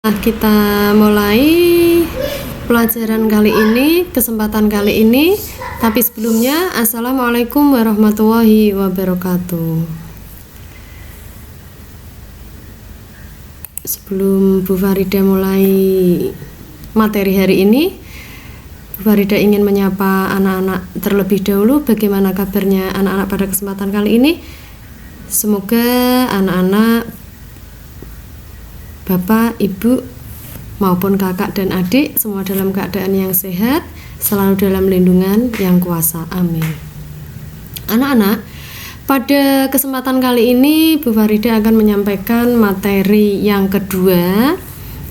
Kita mulai pelajaran kali ini, kesempatan kali ini. Tapi sebelumnya, Assalamualaikum warahmatullahi wabarakatuh. Sebelum Bu Farida mulai materi hari ini, Bu Farida ingin menyapa anak-anak terlebih dahulu. Bagaimana kabarnya anak-anak pada kesempatan kali ini? Semoga anak-anak, Bapak, Ibu, maupun kakak dan adik semua dalam keadaan yang sehat, selalu dalam lindungan yang kuasa. Amin. Anak-anak, pada kesempatan kali ini Bu Farida akan menyampaikan materi yang kedua,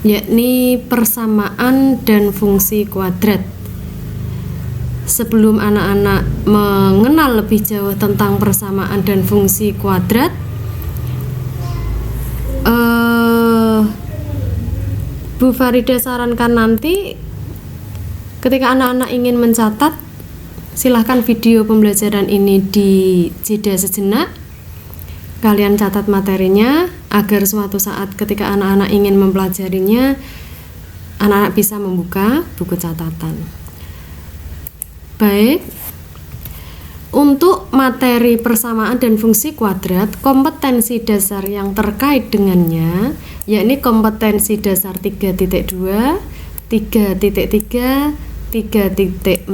yakni persamaan dan fungsi kuadrat. Sebelum anak-anak mengenal lebih jauh tentang persamaan dan fungsi kuadrat, Bu Farida sarankan nanti ketika anak-anak ingin mencatat, silahkan video pembelajaran ini dijeda sejenak, kalian catat materinya agar suatu saat ketika anak-anak ingin mempelajarinya, anak-anak bisa membuka buku catatan. Baik, untuk materi persamaan dan fungsi kuadrat, kompetensi dasar yang terkait dengannya, yakni kompetensi dasar 3.2, 3.3, 3.4,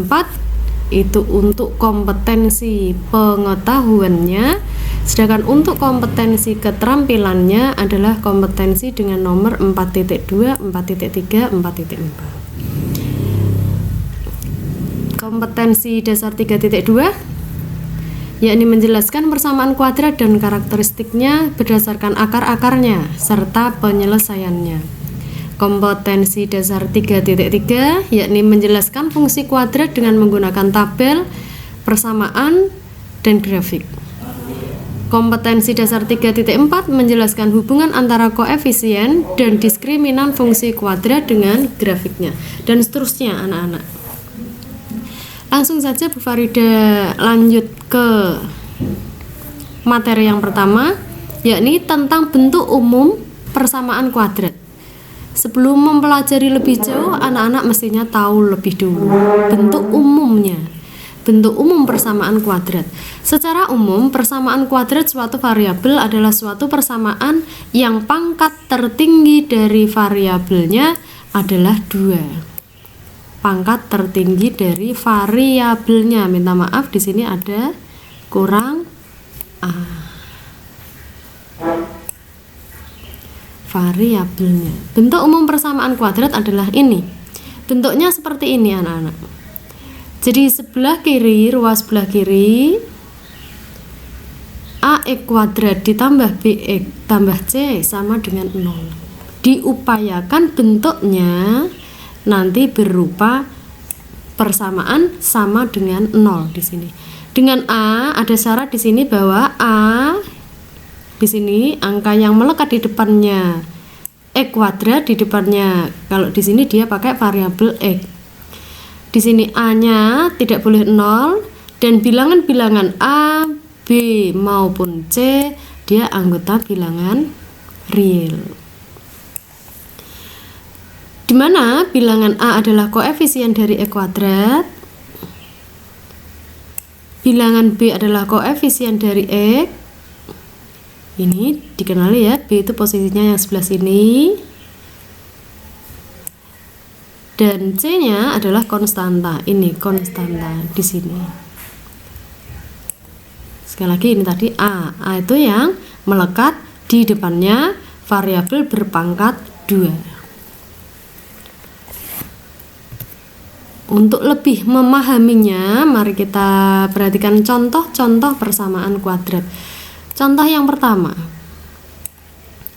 itu untuk kompetensi pengetahuannya, sedangkan untuk kompetensi keterampilannya adalah kompetensi dengan nomor 4.2, 4.3, 4.4. Kompetensi dasar 3.2 yakni menjelaskan persamaan kuadrat dan karakteristiknya berdasarkan akar-akarnya serta penyelesaiannya. Kompetensi dasar 3.3 yakni menjelaskan fungsi kuadrat dengan menggunakan tabel, persamaan, dan grafik. Kompetensi dasar 3.4 menjelaskan hubungan antara koefisien dan diskriminan fungsi kuadrat dengan grafiknya, dan seterusnya anak-anak. Langsung saja Bu Farida lanjut ke materi yang pertama, yakni tentang bentuk umum persamaan kuadrat. Sebelum mempelajari lebih jauh, anak-anak mestinya tahu lebih dulu bentuk umumnya, bentuk umum persamaan kuadrat. Secara umum, persamaan kuadrat suatu variabel adalah suatu persamaan yang pangkat tertinggi dari variabelnya adalah 2. Pangkat tertinggi dari variabelnya, minta maaf di sini ada kurang A. Variabelnya. Bentuk umum persamaan kuadrat adalah ini. Bentuknya seperti ini anak-anak. Jadi sebelah kiri, ruas sebelah kiri, AX kuadrat ditambah BX tambah C sama dengan 0. Diupayakan bentuknya nanti berupa persamaan sama dengan 0 di sini. Dengan A ada syarat di sini bahwa A di sini angka yang melekat di depannya X kuadrat, di depannya kalau di sini dia pakai variabel X. Di sini A-nya tidak boleh 0 dan bilangan-bilangan A, B maupun C dia anggota bilangan real. Di mana bilangan A adalah koefisien dari X kuadrat, bilangan B adalah koefisien dari X. Ini dikenali ya, B itu posisinya yang sebelah sini, dan C-nya adalah konstanta. Ini konstanta di sini. Sekali lagi ini tadi A itu yang melekat di depannya variabel berpangkat 2. Untuk lebih memahaminya, mari kita perhatikan contoh-contoh persamaan kuadrat. Contoh yang pertama,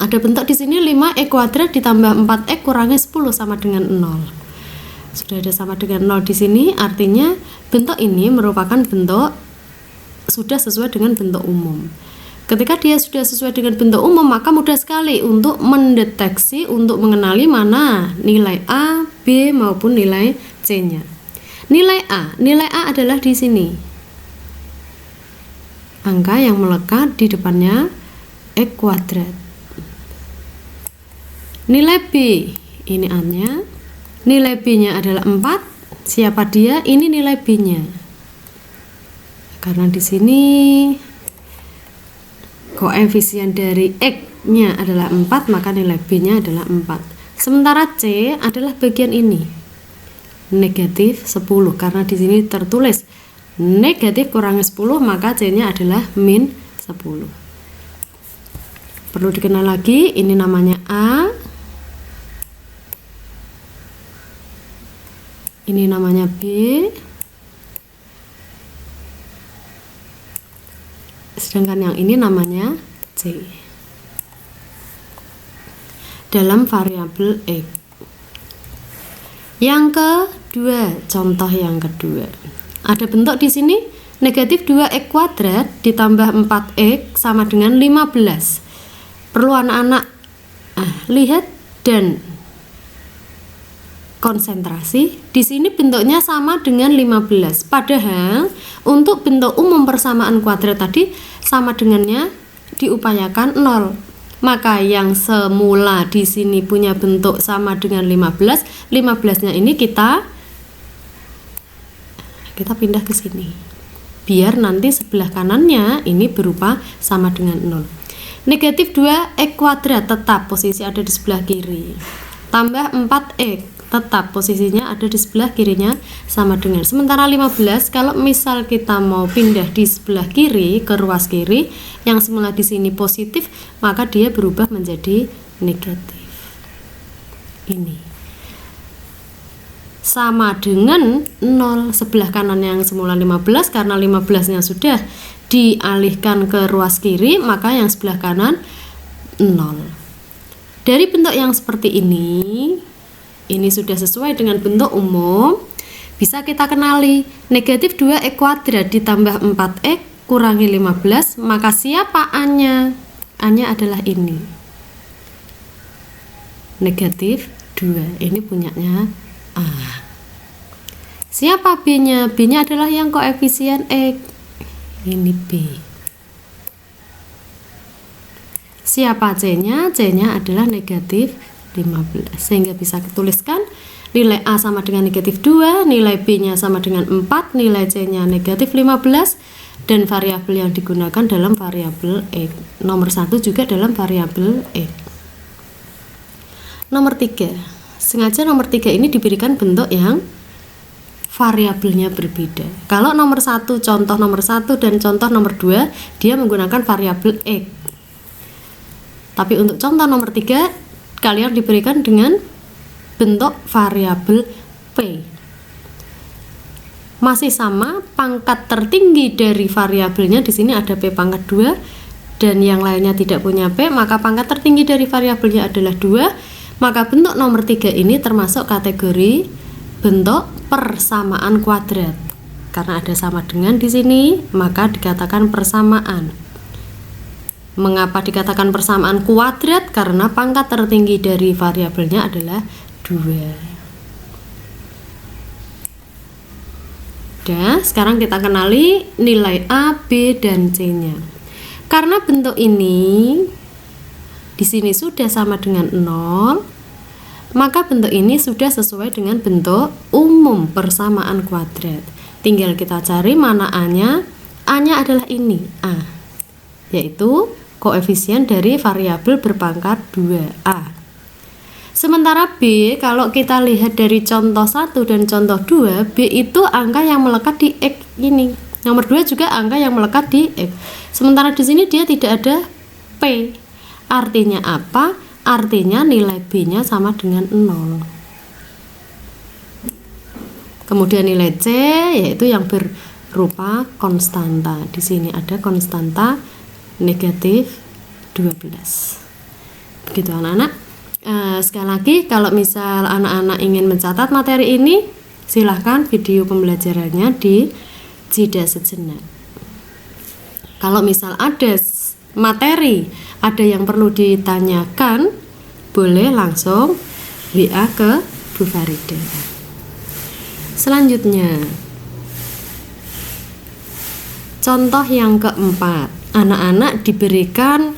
ada bentuk di sini 5x kuadrat ditambah 4x kurangi 10 sama dengan 0. Sudah ada sama dengan 0 di sini, artinya bentuk ini merupakan bentuk sudah sesuai dengan bentuk umum. Ketika dia sudah sesuai dengan bentuk umum, maka mudah sekali untuk mendeteksi, untuk mengenali mana nilai A, B maupun nilai C-nya. Nilai A adalah di sini. Angka yang melekat di depannya X kuadrat. Nilai B, ini A-nya. Nilai B-nya adalah 4. Siapa dia? Ini nilai B-nya. Karena di sini koefisien dari X-nya adalah 4, maka nilai B-nya adalah 4. Sementara C adalah bagian ini. Negatif 10, karena di sini tertulis negatif kurangi 10, maka C-nya adalah min 10. Perlu dikenal lagi, ini namanya A, ini namanya B, sedangkan yang ini namanya C. Dalam variabel X. Yang kedua, contoh yang kedua. Ada bentuk di sini negatif 2x kuadrat ditambah 4x sama dengan 15. Perlu anak-anak lihat dan konsentrasi. Di sini bentuknya sama dengan 15. Padahal untuk bentuk umum persamaan kuadrat tadi sama dengannya diupayakan 0. Maka yang semula di sini punya bentuk sama dengan 15, 15-nya ini kita pindah ke sini. Biar nanti sebelah kanannya ini berupa sama dengan 0. Negatif 2x kuadrat tetap posisi ada di sebelah kiri. Tambah 4x tetap posisinya ada di sebelah kirinya sama dengan. Sementara 15 kalau misal kita mau pindah di sebelah kiri ke ruas kiri yang semula di sini positif, maka dia berubah menjadi negatif. Ini sama dengan 0. Sebelah kanan yang semula 15, karena 15-nya sudah dialihkan ke ruas kiri, maka yang sebelah kanan 0. Dari bentuk yang seperti ini sudah sesuai dengan bentuk umum. Bisa kita kenali negatif 2x kuadrat ditambah 4x kurangi 15, maka siapa A-nya? A-nya adalah ini, negatif 2. Ini punyanya A. Siapa B-nya? B-nya adalah yang koefisien X. Ini B. Siapa C-nya? C-nya adalah negatif 15. Sehingga bisa dituliskan nilai A sama dengan negatif 2, nilai B-nya sama dengan 4, nilai C-nya negatif 15, dan variabel yang digunakan dalam variabel X. Nomor 1 juga dalam variabel X. Nomor 3. Sengaja nomor 3 ini diberikan bentuk yang variabelnya berbeda. Kalau nomor 1, contoh nomor 1 dan contoh nomor 2, dia menggunakan variabel X. Tapi untuk contoh nomor 3, kalian diberikan dengan bentuk variabel P. Masih sama, pangkat tertinggi dari variabelnya di sini ada P pangkat 2 dan yang lainnya tidak punya P, maka pangkat tertinggi dari variabelnya adalah 2. Maka bentuk nomor 3 ini termasuk kategori bentuk persamaan kuadrat. Karena ada sama dengan di sini, maka dikatakan persamaan. Mengapa dikatakan persamaan kuadrat? Karena pangkat tertinggi dari variabelnya adalah 2. Dan sekarang kita kenali nilai A, B, dan C-nya. Karena bentuk ini di sini sudah sama dengan 0, maka bentuk ini sudah sesuai dengan bentuk umum persamaan kuadrat. Tinggal kita cari mana A-nya. A-nya adalah ini, A, yaitu koefisien dari variabel berpangkat 2A. Sementara B, kalau kita lihat dari contoh 1 dan contoh 2, B itu angka yang melekat di X ini. Nomor 2 juga angka yang melekat di X. Sementara di sini dia tidak ada P. Artinya apa? Artinya nilai B-nya sama dengan 0. Kemudian nilai C yaitu yang berupa konstanta. Di sini ada konstanta negatif 12. Begitu anak-anak. Sekali lagi, kalau misal anak-anak ingin mencatat materi ini, silahkan video pembelajarannya di jeda sejenak. Kalau misal ada materi, ada yang perlu ditanyakan, boleh langsung WA ke Bu Farida. Selanjutnya, contoh yang keempat. anak-anak diberikan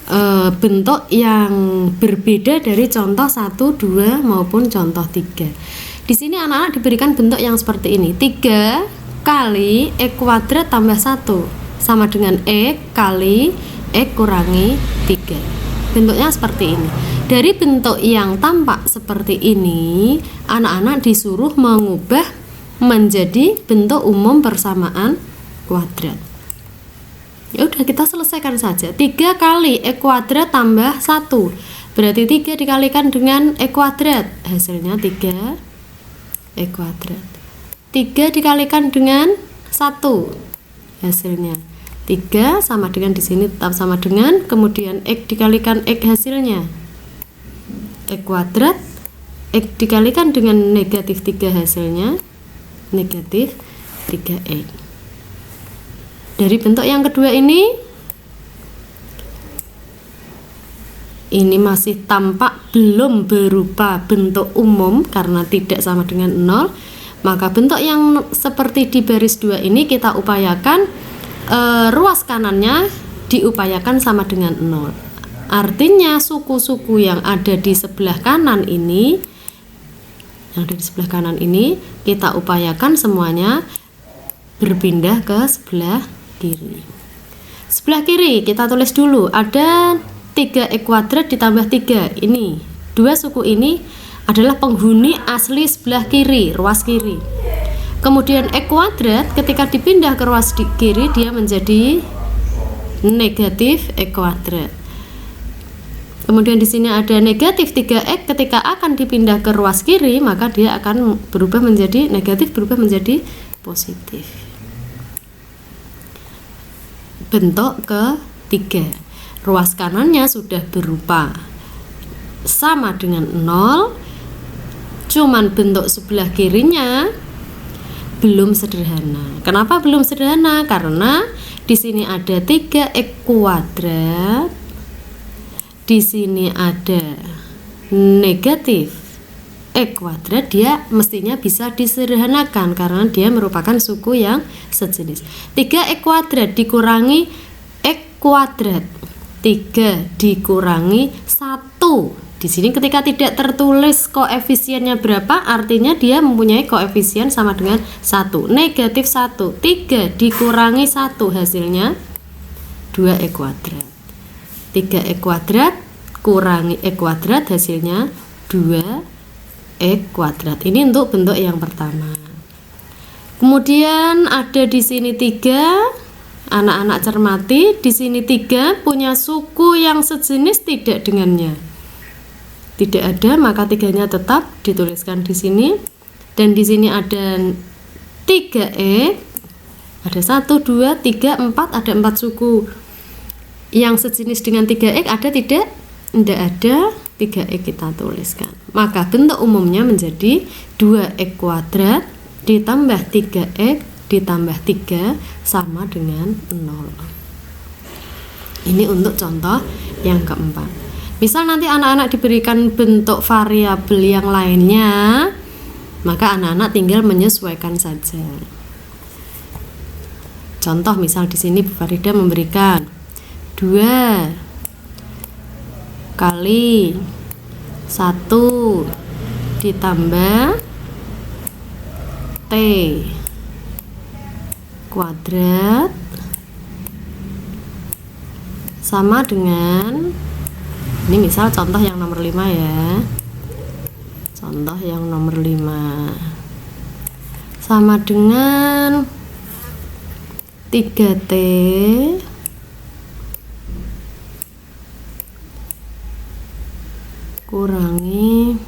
bentuk yang berbeda dari contoh 1, 2 maupun contoh 3. Di sini anak-anak diberikan bentuk yang seperti ini. 3 kali X kuadrat tambah 1 sama dengan X kali X kurangi 3. Bentuknya seperti ini. Dari bentuk yang tampak seperti ini, anak-anak disuruh mengubah menjadi bentuk umum persamaan kuadrat. Ya udah, kita selesaikan saja. 3 kali X kuadrat tambah 1 berarti 3 dikalikan dengan X kuadrat, hasilnya 3 X kuadrat. 3 dikalikan dengan 1, hasilnya 3 sama dengan di sini tetap sama dengan, kemudian X dikalikan X, hasilnya X kuadrat. X dikalikan dengan negatif 3, hasilnya negatif 3X. Dari bentuk yang kedua ini masih tampak belum berupa bentuk umum karena tidak sama dengan 0. Maka bentuk yang seperti di baris 2 ini kita upayakan ruas kanannya diupayakan sama dengan 0. Artinya suku-suku yang ada di sebelah kanan ini, kita upayakan semuanya berpindah ke sebelah kiri. Sebelah kiri kita tulis dulu, ada 3X kuadrat ditambah 3. Ini dua suku ini adalah penghuni asli sebelah kiri, ruas kiri. Kemudian X kuadrat ketika dipindah ke ruas kiri dia menjadi negatif X kuadrat. Kemudian di sini ada negatif 3X, ketika akan dipindah ke ruas kiri maka dia akan berubah menjadi negatif, berubah menjadi positif. Bentuk ketiga, ruas kanannya sudah berupa sama dengan 0, cuman bentuk sebelah kirinya belum sederhana. Kenapa belum sederhana? Karena di sini ada 3X kuadrat, di sini ada negatif X kuadrat, dia mestinya bisa disederhanakan karena dia merupakan suku yang sejenis. 3X kuadrat dikurangi X kuadrat, 3 dikurangi 1. Di sini ketika tidak tertulis koefisiennya berapa, artinya dia mempunyai koefisien sama dengan 1. Negatif 1, 3 dikurangi 1, hasilnya 2X kuadrat. 3X kuadrat kurangi X kuadrat, hasilnya 2X kuadrat. Ini untuk bentuk yang pertama. Kemudian ada di sini 3, anak-anak cermati, di sini 3 punya suku yang sejenis tidak dengannya. Tidak ada, maka 3-nya tetap dituliskan di sini. Dan di sini ada 3X, ada 1, 2, 3, 4, ada 4 suku yang sejenis dengan 3X, ada tidak? Tidak ada. 3X kita tuliskan, maka bentuk umumnya menjadi 2X kuadrat ditambah 3X ditambah 3 sama dengan 0. Ini untuk contoh yang keempat. Misal nanti anak-anak diberikan bentuk variabel yang lainnya, maka anak-anak tinggal menyesuaikan saja. Contoh misal di sini Bu Farida memberikan 2 kali 1 ditambah T kuadrat sama dengan, ini misal contoh yang nomor 5 ya. Contoh yang nomor 5 sama dengan 3T kurangi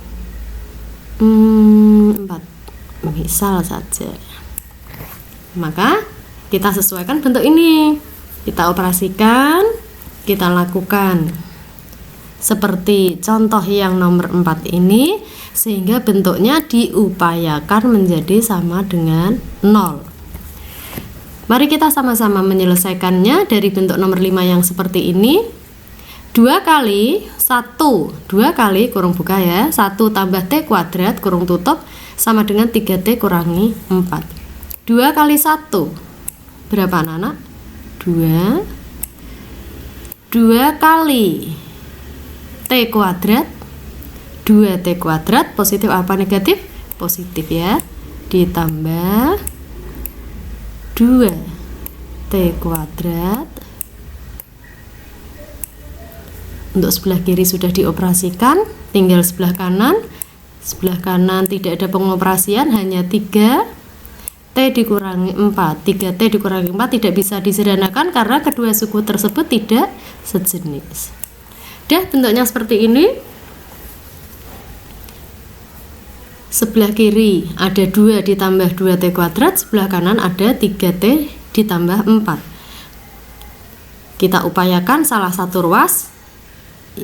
4, misal saja. Maka kita sesuaikan bentuk ini, kita operasikan, kita lakukan seperti contoh yang nomor 4 ini, sehingga bentuknya diupayakan menjadi sama dengan 0. Mari kita sama-sama menyelesaikannya. Dari bentuk nomor 5 yang seperti ini, 2 kali 1, 2 kali kurung buka ya, 1 tambah T kuadrat kurung tutup sama dengan 3T kurangi 4. 2 kali 1 berapa anak-anak? 2. 2 kali T kuadrat, 2T kuadrat, positif apa negatif? Positif ya, ditambah 2T kuadrat. Untuk sebelah kiri sudah dioperasikan, tinggal sebelah kanan. Sebelah kanan tidak ada pengoperasian, hanya 3T dikurangi 4. 3T dikurangi 4 tidak bisa disederhanakan karena kedua suku tersebut tidak sejenis. Dah, bentuknya seperti ini. Sebelah kiri ada 2 ditambah 2T kuadrat, sebelah kanan ada 3T ditambah 4. Kita upayakan salah satu ruas,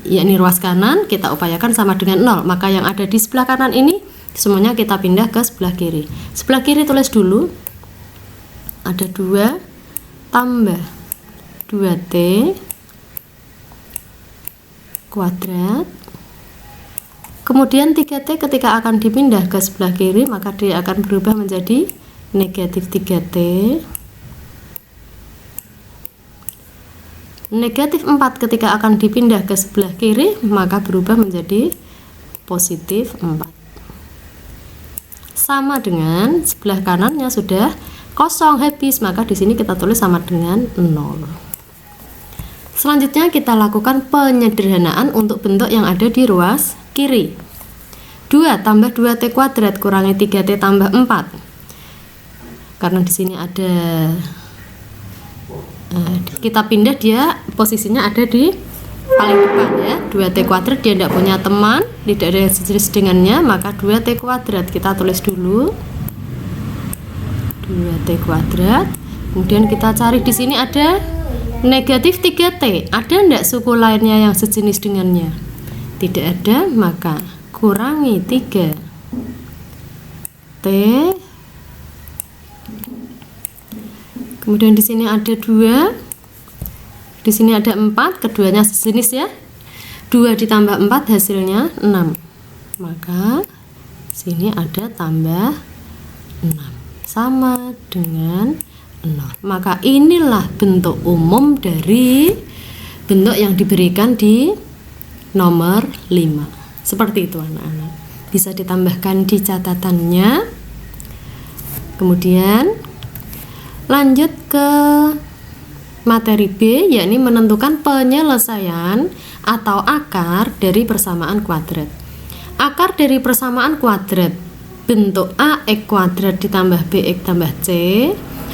yakni ruas kanan, kita upayakan sama dengan 0. Maka yang ada di sebelah kanan ini semuanya kita pindah ke sebelah kiri. Sebelah kiri tulis dulu, ada 2 tambah 2T kuadrat, kemudian 3T ketika akan dipindah ke sebelah kiri maka dia akan berubah menjadi negatif 3T, negatif 4 ketika akan dipindah ke sebelah kiri maka berubah menjadi positif 4. Sama dengan sebelah kanannya sudah kosong habis, maka di sini kita tulis sama dengan 0. Selanjutnya kita lakukan penyederhanaan untuk bentuk yang ada di ruas kiri. 2 tambah 2T kuadrat kurangi 3T tambah 4. Karena di sini ada kita pindah, dia posisinya ada di paling depan ya. 2T kuadrat dia tidak punya teman, tidak ada yang sejenis dengannya, maka 2T kuadrat kita tulis dulu 2T kuadrat. Kemudian kita cari di sini ada negatif 3T. Ada enggak suku lainnya yang sejenis dengannya? Tidak ada, maka kurangi 3T. Kemudian di sini ada 2. Di sini ada 4, keduanya sejenis ya. 2 ditambah 4 hasilnya 6. Maka sini ada tambah 6 sama dengan 0. Maka inilah bentuk umum dari bentuk yang diberikan di nomor 5. Seperti itu anak-anak. Bisa ditambahkan di catatannya. Kemudian lanjut ke materi B, yakni menentukan penyelesaian atau akar dari persamaan kuadrat. Akar dari persamaan kuadrat bentuk AX kuadrat ditambah BX tambah C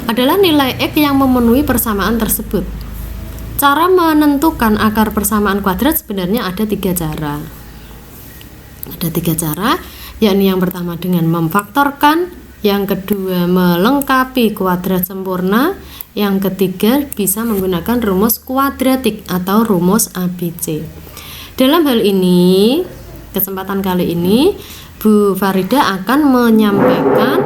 adalah nilai X yang memenuhi persamaan tersebut. Cara menentukan akar persamaan kuadrat sebenarnya ada 3 cara. Ada 3 cara, yakni yang pertama dengan memfaktorkan, yang kedua melengkapi kuadrat sempurna, yang ketiga bisa menggunakan rumus kuadratik atau rumus ABC. Dalam hal ini, kesempatan kali ini Bu Farida akan menyampaikan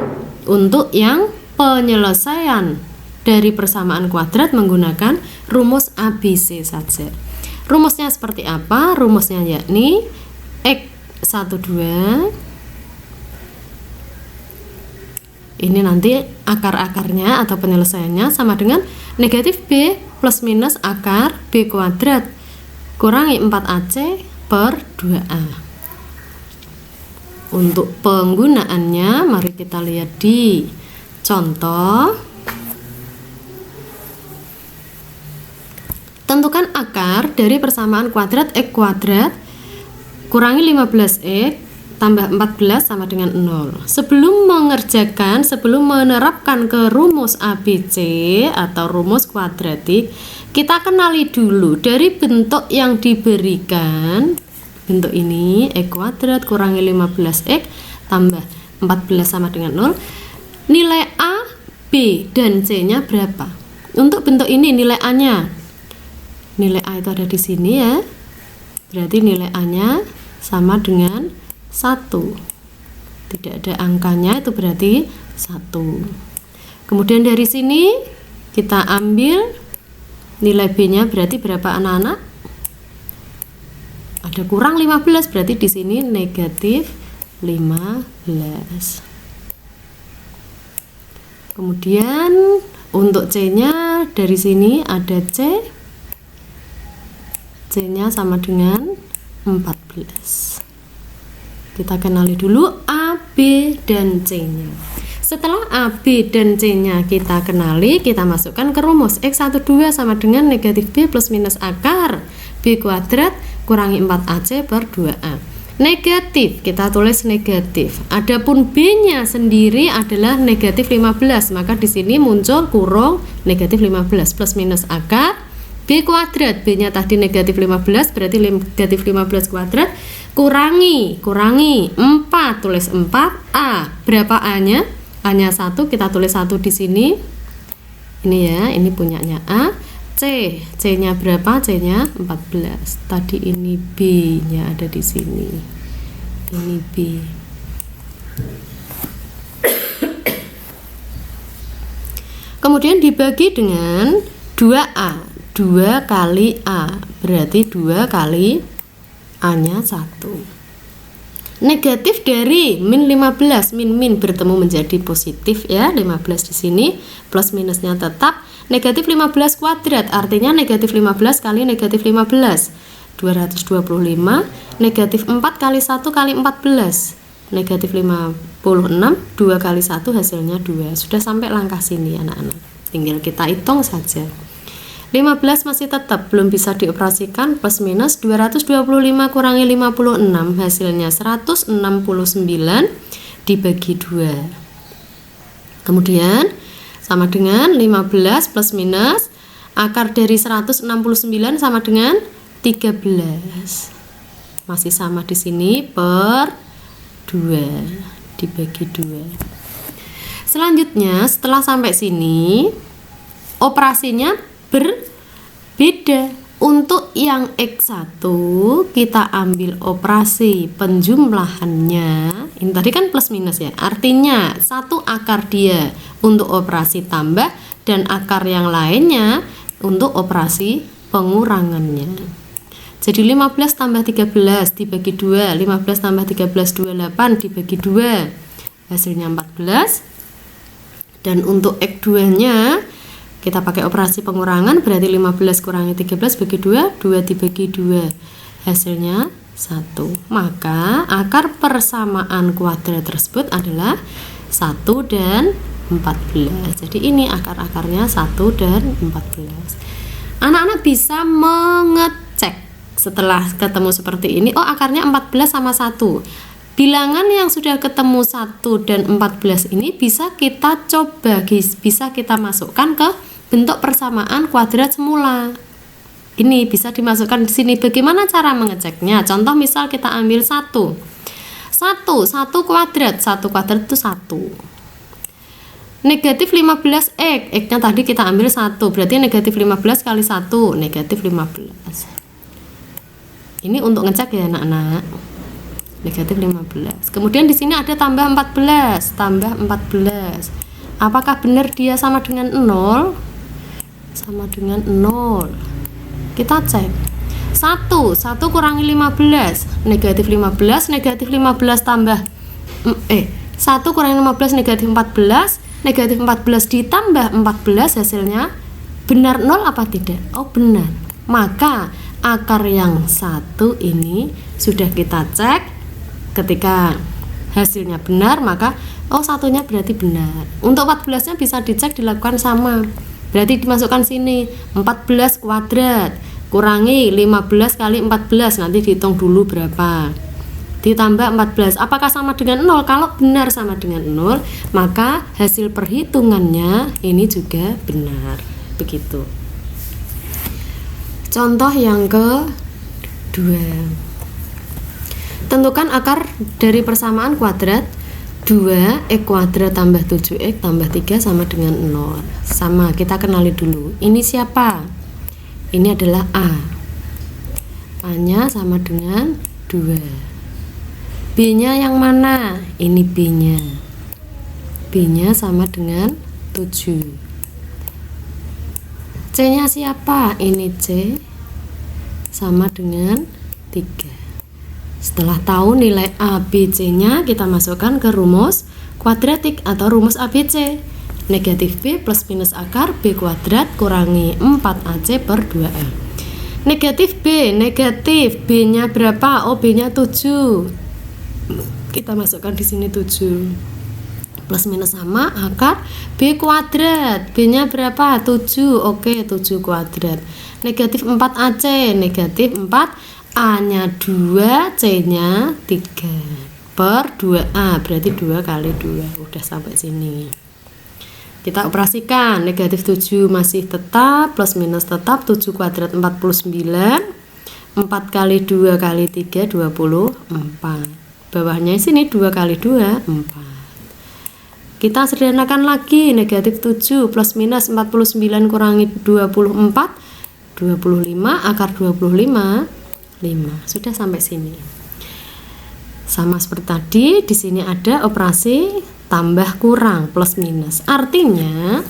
untuk yang penyelesaian dari persamaan kuadrat menggunakan rumus ABC saja. Rumusnya seperti apa? Rumusnya yakni X12. Ini nanti akar-akarnya atau penyelesaiannya sama dengan negatif B plus minus akar B kuadrat kurangi 4AC per 2A. Untuk penggunaannya mari kita lihat di contoh. Tentukan akar dari persamaan kuadrat X kuadrat kurangi 15X tambah 14 sama dengan 0. Sebelum menerapkan ke rumus ABC atau rumus kuadratik, kita kenali dulu dari bentuk yang diberikan. Bentuk ini X kuadrat kurangi 15X tambah 14 sama dengan 0. Nilai A, B, dan C-nya berapa? Untuk bentuk ini nilai A-nya. Nilai A itu ada di sini ya. Berarti nilai A-nya sama dengan 1. Tidak ada angkanya, itu berarti 1. Kemudian dari sini kita ambil nilai B-nya berarti berapa anak-anak? Ada kurang 15, berarti di sini negatif 15. Kemudian untuk C-nya dari sini ada C C-nya sama dengan 14. Kita kenali dulu A, B, dan C-nya. Setelah A, B, dan C-nya kita kenali, kita masukkan ke rumus. X12 sama dengan negatif B plus minus akar B kuadrat kurangi 4AC per 2A. Negatif, kita tulis negatif. Adapun B-nya sendiri adalah negatif 15, maka di sini muncul kurung negatif 15 plus minus akar B kuadrat. B-nya tadi negatif 15, berarti negatif 15 kuadrat kurangi 4, tulis 4A. Berapa A-nya? A-nya 1, kita tulis 1 di sini. Ini ya, ini punyanya A. C-nya berapa? C-nya 14. Tadi ini B-nya ada di sini. Ini B. Kemudian dibagi dengan 2A. 2 kali A, berarti 2 kali A-nya 1. Negatif dari min 15, min bertemu menjadi positif ya, 15 di sini, plus minusnya tetap negatif 15 kuadrat, artinya negatif 15 kali negatif 15, 225, negatif 4 kali 1 kali 14, negatif 56, 2 kali 1 hasilnya 2. Sudah sampai langkah sini anak-anak, tinggal kita hitung saja. 15 masih tetap belum bisa dioperasikan, plus minus 225 kurangi 56 hasilnya 169 dibagi 2. Kemudian sama dengan 15 plus minus akar dari 169 sama dengan 13. Masih sama di sini per 2 dibagi 2. Selanjutnya setelah sampai sini operasinya berbeda. Untuk yang X1 kita ambil operasi penjumlahannya. Ini tadi kan plus minus ya, artinya satu akar dia untuk operasi tambah dan akar yang lainnya untuk operasi pengurangannya. Jadi 15 tambah 13 dibagi 2, 15 tambah 13 28 dibagi 2, hasilnya 14. Dan untuk X2 nya kita pakai operasi pengurangan, berarti 15 kurangi 13 bagi 2, 2 dibagi 2, hasilnya 1. Maka akar persamaan kuadrat tersebut adalah 1 dan 14. Jadi ini akar-akarnya 1 dan 14. Anak-anak bisa mengecek setelah ketemu seperti ini, oh akarnya 14 sama 1. Bilangan yang sudah ketemu 1 dan 14 ini bisa kita coba, bisa kita masukkan ke bentuk persamaan kuadrat semula. Ini bisa dimasukkan di sini. Bagaimana cara mengeceknya? Contoh misal kita ambil 1 kuadrat. 1 kuadrat itu 1. Negatif 15 X-nya tadi kita ambil 1. Berarti negatif 15 kali 1, negatif 15. Ini untuk ngecek ya anak-anak. Negatif 15. Kemudian di sini ada tambah 14. Apakah benar dia sama dengan 0? Sama dengan 0. Kita cek. 1 kurangi 15, negatif 15, negatif 15 tambah 1 kurangi 15 negatif 14, negatif 14 ditambah 14 hasilnya benar 0 apa tidak? Oh benar. Maka akar yang 1 ini sudah kita cek. Ketika hasilnya benar, maka satunya berarti benar. Untuk 14 nya bisa dicek, dilakukan sama. Berarti dimasukkan sini 14 kuadrat kurangi 15 kali 14, nanti dihitung dulu berapa, ditambah 14. Apakah sama dengan 0? Kalau benar sama dengan 0, maka hasil perhitungannya ini juga benar. Begitu. Contoh yang kedua, tentukan akar dari persamaan kuadrat 2x kuadrat tambah 7x tambah 3 sama dengan 0. Sama, kita kenali dulu. Ini siapa? Ini adalah A. A-nya sama dengan 2. B-nya yang mana? Ini B-nya. B-nya sama dengan 7. C-nya siapa? Ini C sama dengan 3. Setelah tahu nilai A, B, C-nya, kita masukkan ke rumus kuadratik atau rumus ABC. Negatif B plus minus akar B kuadrat kurangi 4AC per 2A. Negatif B, negatif. B-nya berapa? Oh, B-nya 7. Kita masukkan di sini 7. Plus minus sama, akar B kuadrat. B-nya berapa? 7. Oke, 7 kuadrat. Negatif 4AC, negatif 4, A-nya 2, C-nya 3 per 2A, berarti 2 kali 2. Udah sampai sini. Kita operasikan, negatif 7 masih tetap, plus minus tetap, 7 kuadrat 49, 4 kali 2 kali 3, 24. Bawahnya sini 2 kali 2, 4. Kita sederhanakan lagi, negatif 7 plus minus 49 kurangi 24, 25, akar 25, 5. Sudah sampai sini. Sama seperti tadi, di sini ada operasi tambah kurang plus minus, artinya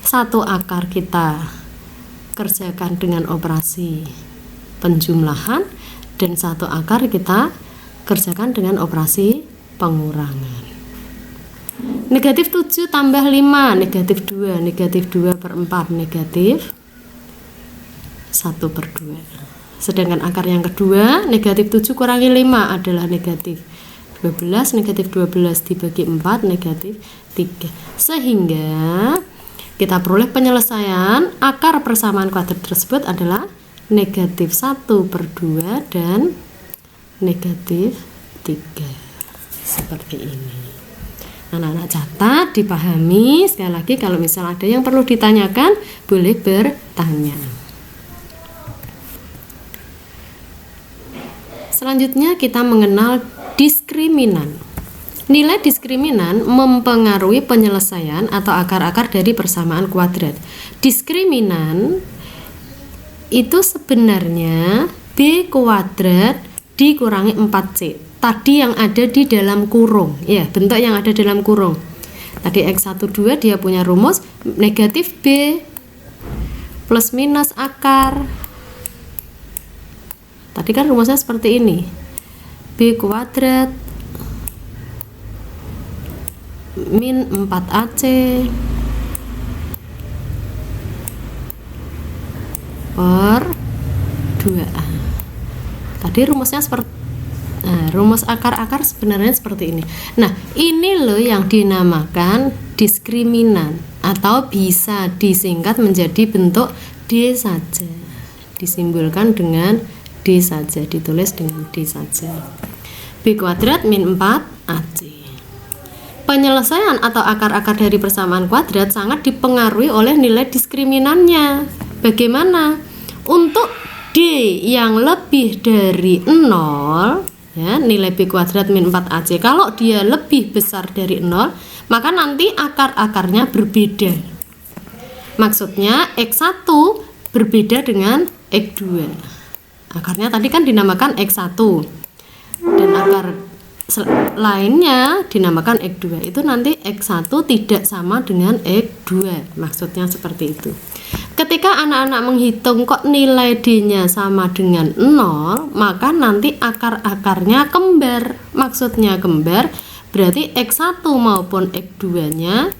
satu akar kita kerjakan dengan operasi penjumlahan dan satu akar kita kerjakan dengan operasi pengurangan. Negatif 7 tambah 5, negatif 2, negatif 2 per 4, negatif 1 per 2. Sedangkan akar yang kedua, negatif 7 kurangi 5 adalah negatif 12, negatif 12 dibagi 4, negatif 3. Sehingga kita peroleh penyelesaian akar persamaan kuadrat tersebut adalah negatif 1 per 2 dan negatif 3. Seperti ini. Anak-anak catat, dipahami. Sekali lagi, kalau misal ada yang perlu ditanyakan, boleh bertanya. Selanjutnya kita mengenal diskriminan. Nilai diskriminan mempengaruhi penyelesaian atau akar-akar dari persamaan kuadrat. Diskriminan itu sebenarnya B kuadrat dikurangi 4C. Tadi yang ada di dalam kurung, ya, bentuk yang ada dalam kurung. Tadi X12 dia punya rumus negatif B plus minus akar. Tadi kan rumusnya seperti ini. B kuadrat min 4AC per 2A. Tadi rumusnya seperti, nah, rumus akar-akar sebenarnya seperti ini. Nah, ini loh yang dinamakan diskriminan atau bisa disingkat menjadi bentuk D saja. Disimbolkan dengan D saja, ditulis dengan D saja. B kuadrat min 4AC. Penyelesaian atau akar-akar dari persamaan kuadrat sangat dipengaruhi oleh nilai diskriminannya. Bagaimana? Untuk D yang lebih dari 0, ya, nilai B kuadrat min 4AC, kalau dia lebih besar dari 0, maka nanti akar-akarnya berbeda. Maksudnya X1 berbeda dengan X2. Akarnya tadi kan dinamakan X1 dan akar lainnya dinamakan X2. Itu nanti X1 tidak sama dengan X2, maksudnya seperti itu. Ketika anak-anak menghitung kok nilai D-nya sama dengan 0, maka nanti akar-akarnya kembar. Maksudnya kembar berarti X1 maupun X2-nya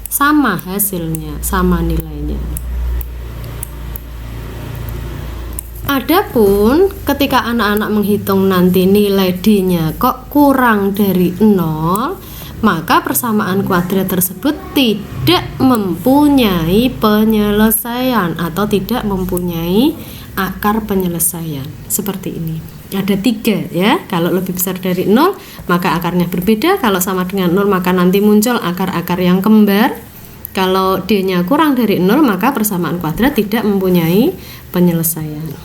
sama hasilnya, sama nilainya. Adapun ketika anak-anak menghitung nanti nilai D-nya kok kurang dari 0, maka persamaan kuadrat tersebut tidak mempunyai penyelesaian atau tidak mempunyai akar penyelesaian. Seperti ini. Ada 3 ya. Kalau lebih besar dari 0, maka akarnya berbeda. Kalau sama dengan 0, maka nanti muncul akar-akar yang kembar. Kalau D-nya kurang dari 0, maka persamaan kuadrat tidak mempunyai penyelesaian.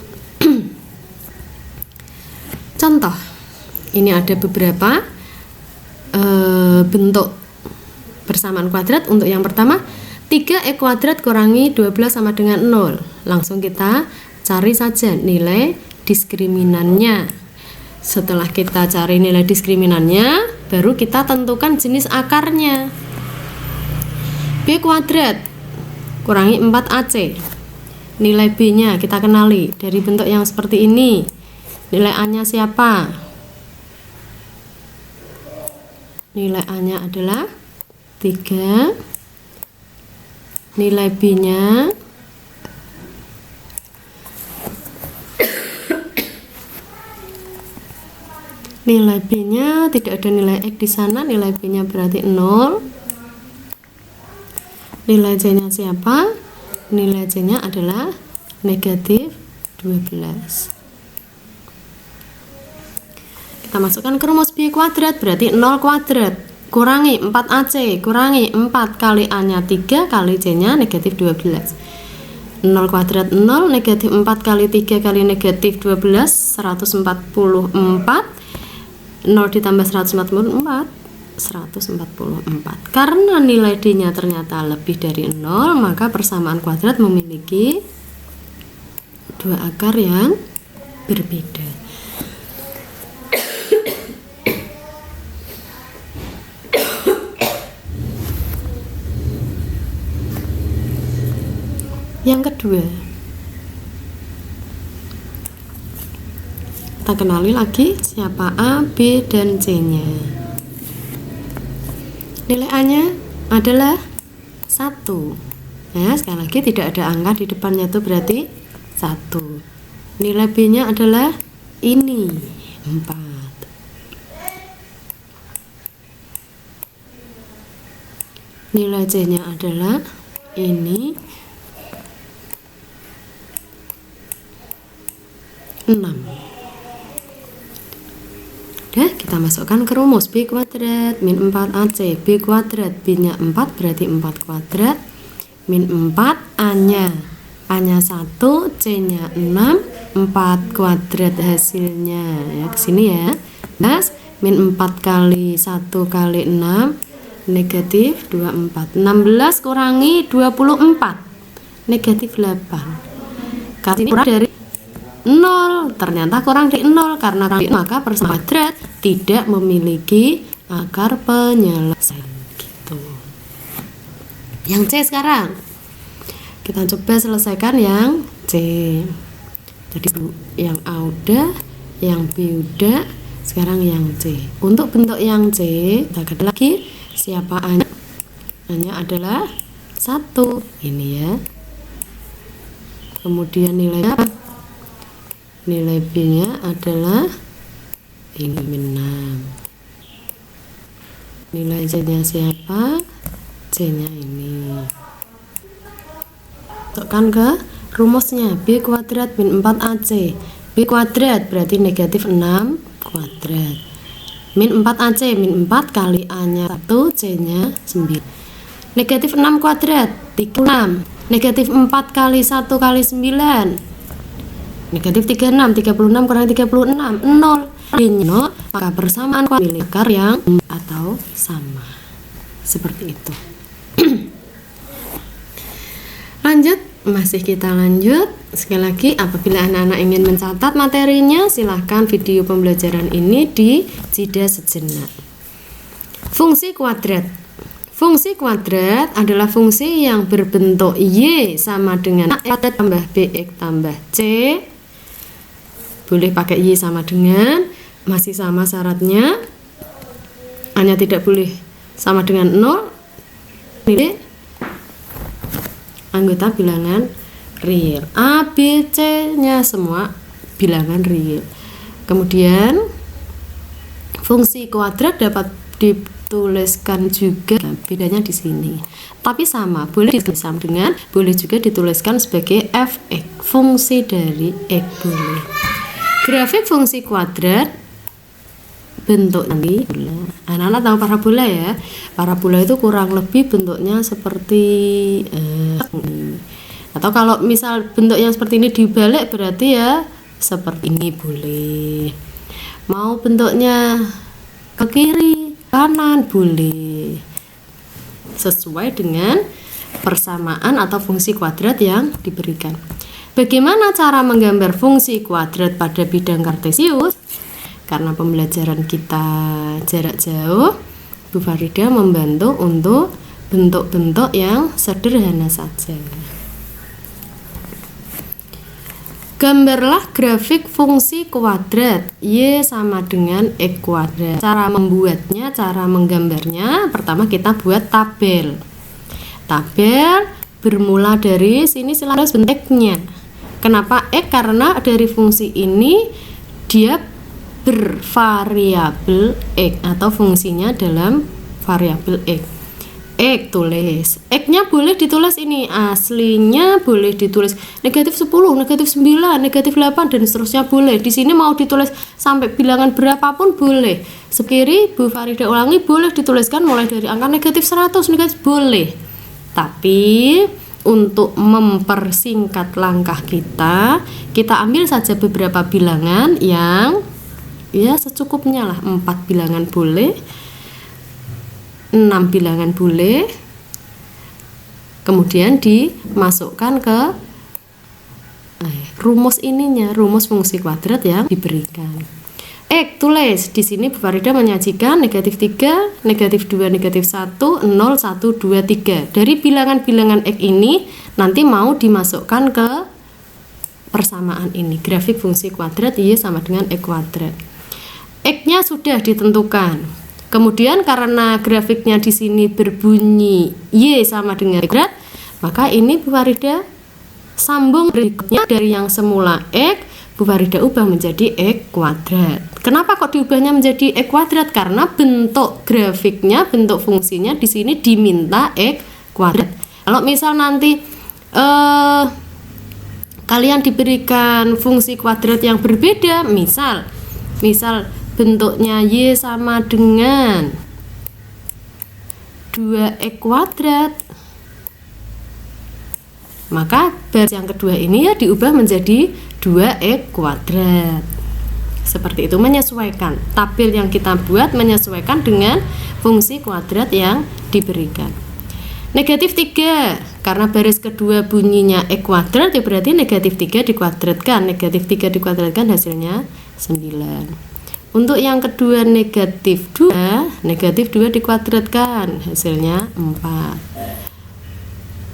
Contoh, ini ada beberapa bentuk persamaan kuadrat. Untuk yang pertama, 3x kuadrat kurangi 12 sama dengan 0. Langsung kita cari saja nilai diskriminannya. Setelah kita cari nilai diskriminannya, baru kita tentukan jenis akarnya. B kuadrat kurangi 4AC. Nilai B-nya kita kenali dari bentuk yang seperti ini. Nilai A-nya siapa? Nilai A-nya adalah 3. Nilai B-nya Nilai B-nya tidak ada nilai X di sana, nilai B-nya berarti 0. Nilai C-nya siapa? Nilai C-nya adalah negatif 12. Kita masukkan ke rumus B kuadrat, berarti 0 kuadrat kurangi 4AC kurangi 4 kali A-nya 3 kali C-nya negatif 12. 0 kuadrat 0, negatif 4 kali 3 kali negatif 12, 144. 0 ditambah 144, 144. Karena nilai D-nya ternyata lebih dari 0, maka persamaan kuadrat memiliki dua akar yang berbeda. Yang kedua, kita kenali lagi siapa A, B, dan C-nya. Nilai A-nya adalah 1. Nah, sekali lagi tidak ada angka di depannya, itu berarti 1. Nilai B-nya adalah ini, 4. Nilai C-nya adalah ini, 6. Udah, kita masukkan ke rumus B kuadrat min 4AC. B kuadrat, B-nya 4 berarti 4 kuadrat min 4 A-nya 1, C-nya 6, 4 kuadrat hasilnya ya kesini ya. Mas, min 4 kali 1 kali 6 negatif 24. 16 kurangi 24 negatif 8. Kasih kurang dari 0, ternyata kurang dari 0. Karena kurang dari 0, maka persamaan kuadrat tidak memiliki akar penyelesaian gitu. Yang C sekarang kita coba selesaikan yang C. Jadi yang A udah, yang B udah, sekarang yang C. Untuk bentuk yang C, kita lihat lagi siapa A-nya. A-nya adalah 1 ini ya. Kemudian nilainya apa? Nilai B-nya adalah ini 6. Nilai C-nya siapa? C-nya ini. Masukkan ke rumusnya. B kuadrat min 4AC. B kuadrat berarti negatif 6 kuadrat. Min 4AC, min 4 kali A-nya 1, C-nya 9. Negatif 6 kuadrat, 36. Negatif 4 kali 1 kali 9. Negatif 36, 36 kurang 36, 0. Maka persamaan kuadrat milik akar yang atau sama. Seperti itu. Lanjut, masih kita lanjut. Sekali lagi, apabila anak-anak ingin mencatat materinya, silahkan video pembelajaran ini dijeda sejenak. Fungsi kuadrat. Fungsi kuadrat adalah fungsi yang berbentuk Y sama dengan X tambah BX tambah C. Boleh pakai Y sama dengan, masih sama syaratnya, hanya tidak boleh sama dengan 0. Ini anggota bilangan real. A, B, C nya semua bilangan real. Kemudian fungsi kuadrat dapat dituliskan juga, bedanya di sini. Tapi sama, boleh ditulis sama dengan, boleh juga dituliskan sebagai fx, fungsi dari x boleh. Grafik fungsi kuadrat bentuk ini, anak-anak tahu parabola ya. Parabola itu kurang lebih bentuknya seperti atau kalau misal bentuk yang seperti ini dibalik, berarti ya seperti ini boleh. Mau bentuknya ke kiri, kanan boleh. Sesuai dengan persamaan atau fungsi kuadrat yang diberikan. Bagaimana cara menggambar fungsi kuadrat pada bidang kartesius? Karena pembelajaran kita jarak jauh, Bu Farida membantu untuk bentuk-bentuk yang sederhana saja. Gambarlah grafik fungsi kuadrat Y sama dengan X kuadrat. Cara membuatnya, cara menggambarnya, pertama kita buat tabel. Tabel bermula dari sini, silahkan bentuknya. Kenapa X? Karena dari fungsi ini dia bervariabel X atau fungsinya dalam variabel X. X tulis. X-nya boleh ditulis ini, aslinya boleh ditulis negatif 10, negatif 9, negatif 8 dan seterusnya boleh. Di sini mau ditulis sampai bilangan berapapun boleh. Sekiri Bu Farida ulangi boleh dituliskan mulai dari angka negatif 100, negatif boleh. Tapi untuk mempersingkat langkah kita ambil saja beberapa bilangan yang ya secukupnya lah. 4 bilangan boleh, 6 bilangan boleh, kemudian dimasukkan ke rumus ininya, rumus fungsi kuadrat yang diberikan. X tulis di sini Bu Farida menyajikan negatif 3, negatif 2, negatif 1, 0, 1, 2, 3. Dari bilangan-bilangan X ini nanti mau dimasukkan ke persamaan ini, grafik fungsi kuadrat Y sama dengan X kuadrat. X-nya sudah ditentukan. Kemudian karena grafiknya di sini berbunyi Y sama dengan X kuadrat, maka ini Bu Farida sambung berikutnya dari yang semula X, Bu Farida ubah menjadi X kuadrat. Kenapa kok diubahnya menjadi X kuadrat? Karena bentuk grafiknya, bentuk fungsinya di sini diminta X kuadrat. Kalau misal nanti kalian diberikan fungsi kuadrat yang berbeda, misal bentuknya Y sama dengan 2X kuadrat, maka baris yang kedua ini ya diubah menjadi 2X kuadrat. Seperti itu, menyesuaikan. Tabel yang kita buat menyesuaikan dengan fungsi kuadrat yang diberikan. Negatif 3, karena baris kedua bunyinya X kuadrat, ya berarti negatif 3 dikuadratkan. Negatif 3 dikuadratkan hasilnya 9. Untuk yang kedua negatif 2 dikuadratkan hasilnya 4.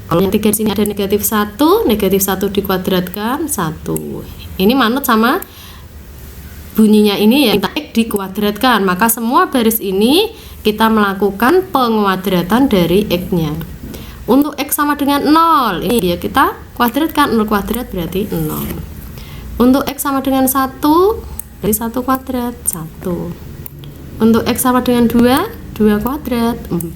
Kalau yang 3 di sini ada negatif 1 dikuadratkan 1. Ini manut sama bunyinya ini ya, kita X dikuadratkan, maka semua baris ini kita melakukan penguadratan dari X-nya. Untuk X sama dengan 0, ini ya kita kuadratkan, 0 kuadrat berarti 0. Untuk X sama dengan 1, dari 1 kuadrat 1. Untuk X sama dengan 2 kuadrat 4.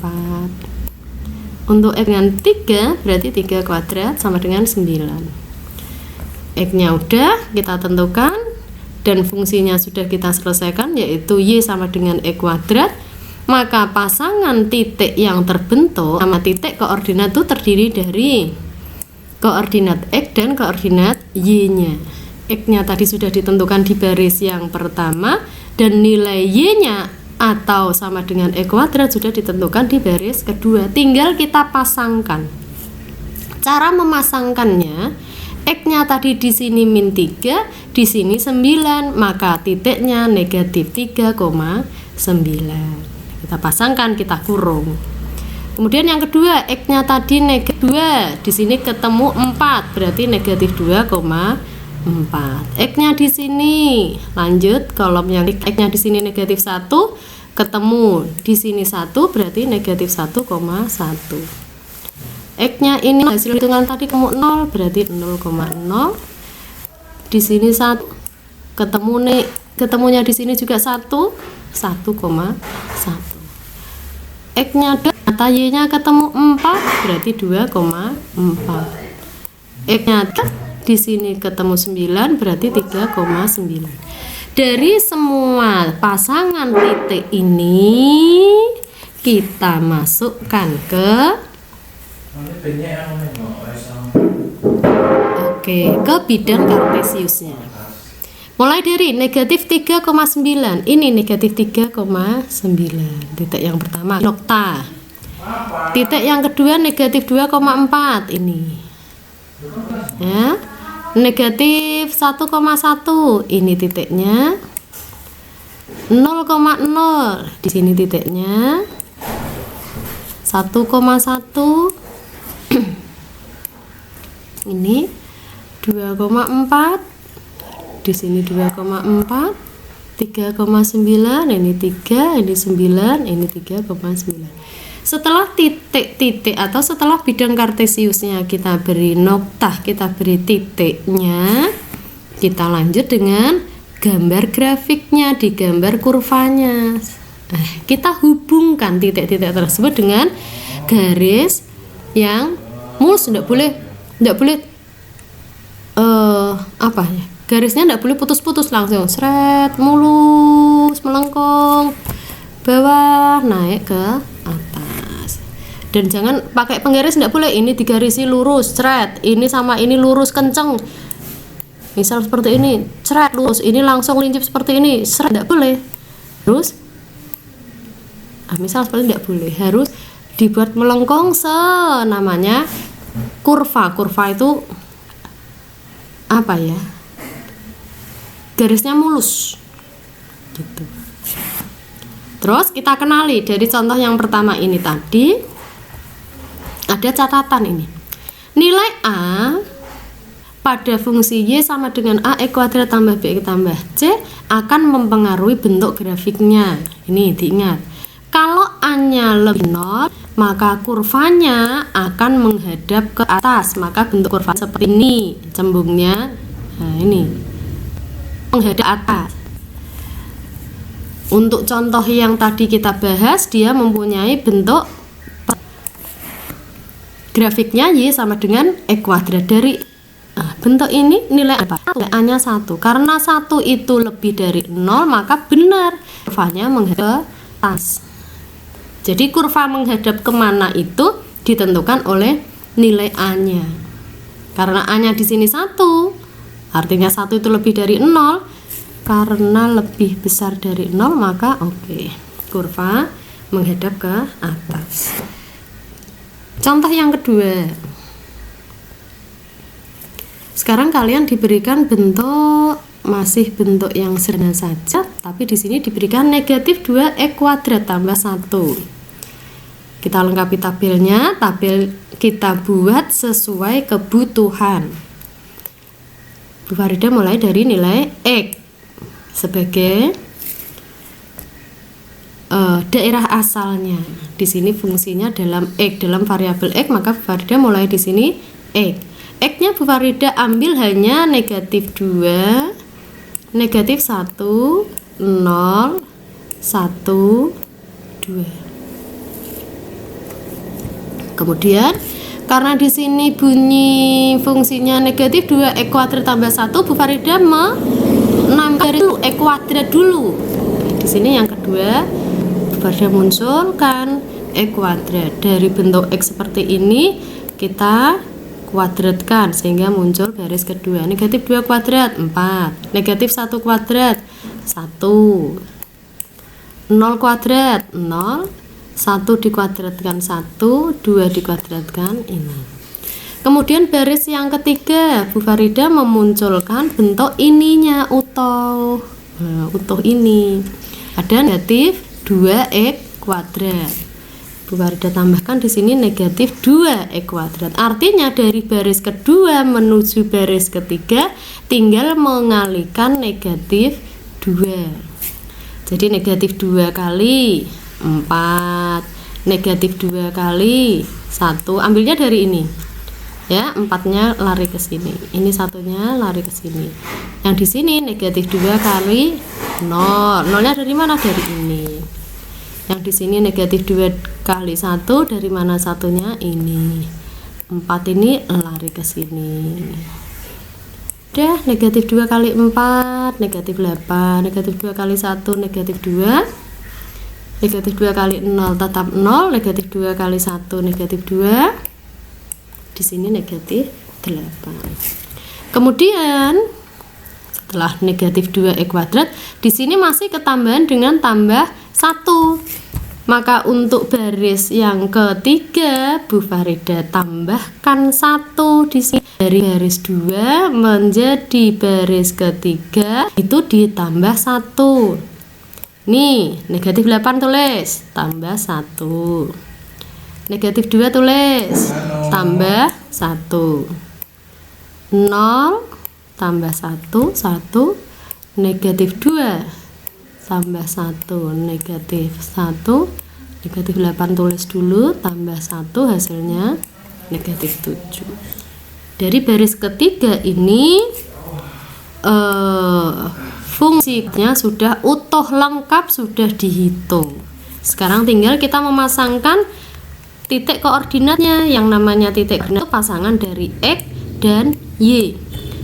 Untuk X dengan 3 berarti 3 kuadrat sama dengan 9. X nya udah kita tentukan dan fungsinya sudah kita selesaikan, yaitu Y sama dengan X kuadrat. Maka pasangan titik yang terbentuk sama titik koordinat itu terdiri dari koordinat X dan koordinat Y nya. X-nya tadi sudah ditentukan di baris yang pertama dan nilai Y-nya atau sama dengan X kuadrat sudah ditentukan di baris kedua. Tinggal kita pasangkan. Cara memasangkannya, X-nya tadi di sini min 3, di sini 9, maka titiknya negatif 3,9. Kita pasangkan, kita kurung. Kemudian yang kedua, X-nya tadi negatif 2, di sini ketemu 4, berarti negatif 2,4. X-nya di sini lanjut kolom yang X-nya di sini negatif 1, ketemu di sini 1, berarti negatif 1,1. X-nya ini hasil hitungan tadi ketemu 0, berarti 0,0. Di sini 1, ketemunya di sini juga 1, 1,1. X-nya data Y-nya ketemu 4, berarti 2,4. X-nya di sini ketemu 9, berarti 3,9. Dari semua pasangan titik ini kita masukkan ke ke bidang kartesiusnya. Mulai dari negatif 3,9, ini negatif 3,9, titik yang pertama nokta. Titik yang kedua negatif 2,4, ini ya. Negatif 1,1, ini titiknya. 0,0, di sini titiknya. 1,1, ini 2,4, di sini 2,4, 3,9, ini 3, ini 9, ini 3,9. Setelah titik-titik atau setelah bidang kartesiusnya kita beri noktah, kita beri titiknya, kita lanjut dengan gambar grafiknya, di gambar kurvanya. Kita hubungkan titik-titik tersebut dengan garis yang mulus, tidak boleh garisnya tidak boleh putus-putus, langsung seret mulus melengkung bawah naik ke atas. Dan jangan pakai penggaris, tidak boleh ini digarisi lurus seret, ini sama ini lurus kenceng, misal seperti ini seret lurus, ini langsung lincip seperti ini seret, tidak boleh. Terus misal seperti tidak boleh, harus dibuat melengkung namanya kurva. Kurva itu apa ya, garisnya mulus gitu. Terus kita kenali dari contoh yang pertama ini tadi, ada catatan ini. Nilai A pada fungsi Y sama dengan AX kuadrat tambah BX tambah C akan mempengaruhi bentuk grafiknya. Ini diingat. Kalau A-nya lebih 0, maka kurvanya akan menghadap ke atas. Maka bentuk kurva seperti ini, cembungnya. Nah, ini menghadap atas. Untuk contoh yang tadi kita bahas, dia mempunyai bentuk grafiknya Y sama dengan X kuadrat. Dari bentuk ini nilai apa? A-nya 1. Karena 1 itu lebih dari 0, maka benar kurvanya menghadap ke atas. Jadi kurva menghadap kemana itu ditentukan oleh nilai A-nya. Karena A-nya di sini 1, artinya 1 itu lebih dari 0. Karena lebih besar dari 0, maka oke, kurva menghadap ke atas. Contoh yang kedua. Sekarang kalian diberikan bentuk, masih bentuk yang sederhana saja, tapi di sini diberikan negatif 2x kuadrat tambah 1. Kita lengkapi tabelnya, tabel kita buat sesuai kebutuhan. Bu Farida mulai dari nilai X sebagai daerah asalnya. Di sini fungsinya dalam X, dalam variabel X, maka Bu Farida mulai di sini X. X-nya Bu Farida ambil hanya negatif 2, negatif 1, 0, 1, 2. Kemudian karena di sini bunyi fungsinya negatif 2x kuadrat tambah 1, Bu Farida menambah itu x kuadrat dulu. Di sini yang kedua, Bu Farida munculkan x kuadrat. Dari bentuk x seperti ini kita kuadratkan sehingga muncul garis kedua. Negatif 2 kuadrat 4, negatif 1 kuadrat 1, 0 kuadrat 0, 1 dikuadratkan 1, 2 dikuadratkan ini. Kemudian baris yang ketiga, Bu Farida memunculkan bentuk ininya utuh. Utuh ini ada negatif 2x kuadrat. Bu Farida tambahkan di sini negatif 2x kuadrat. Artinya dari baris kedua menuju baris ketiga tinggal mengalihkan negatif 2. Jadi negatif 2 kali 4, negatif 2 kali 1, ambilnya dari ini ya, 4-nya lari ke sini, ini 1-nya lari ke sini. Yang di sini negatif 2 kali 0, 0-nya dari mana? Dari ini. Yang di sini negatif 2 kali 1, dari mana 1-nya? Ini. 4 ini lari ke sini. Udah, negatif 2 kali 4, negatif 8, negatif 2 kali 1, negatif 2, negatif 2 kali 0 tetap 0, negatif 2 kali 1 negatif 2, di sini negatif 8. Kemudian setelah negatif 2x kuadrat, di sini masih ketambahan dengan tambah 1. Maka untuk baris yang ketiga Bu Farida tambahkan 1 di sini. Dari baris 2 menjadi baris ketiga itu ditambah 1. Nih, negatif 8 tulis, tambah 1. Negatif 2 tulis, tambah 1. 0, tambah 1, 1. Negatif 2, tambah 1. Negatif 1. Negatif 8 tulis dulu, tambah 1, hasilnya negatif 7. Dari baris ketiga ini fungsinya sudah utuh lengkap, sudah dihitung. Sekarang tinggal kita memasangkan titik koordinatnya. Yang namanya titik koordinat pasangan dari X dan Y.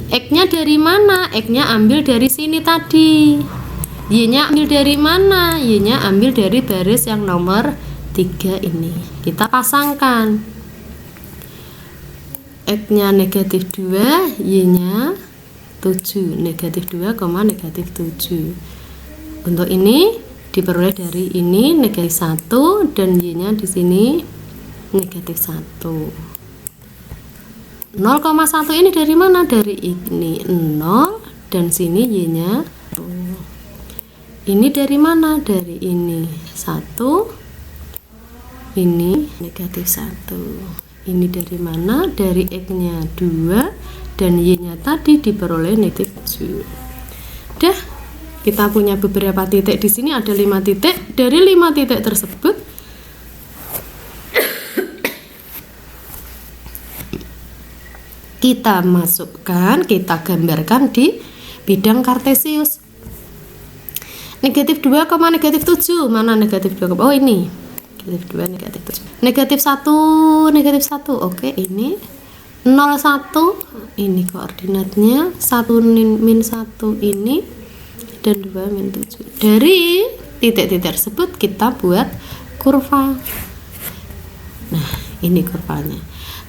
X-nya dari mana? X-nya ambil dari sini tadi. Y-nya ambil dari mana? Y-nya ambil dari baris yang nomor 3 ini. Kita pasangkan. X-nya negatif 2, Y-nya 7, negatif 2, negatif 7. Untuk ini diperoleh dari ini negatif 1 dan Y-nya di sini negatif 1. 0,1 ini dari mana? Dari ini 0 dan sini Y-nya 1. Ini dari mana? Dari ini 1, ini negatif 1. Ini dari mana? Dari X-nya 2 dan Y-nya tadi diperoleh negatif 7. Dah, kita punya beberapa titik di sini, ada 5 titik. Dari 5 titik tersebut kita masukkan, kita gambarkan di bidang kartesius. Negatif 2, negatif 7. Mana negatif 2? Oh, ini. Negatif 2, negatif 7. Negatif 1, negatif 1. Oke, ini 0, 1. Ini koordinatnya 1 min 1 ini dan 2 min 7. Dari titik-titik tersebut kita buat kurva. Nah, ini kurvanya.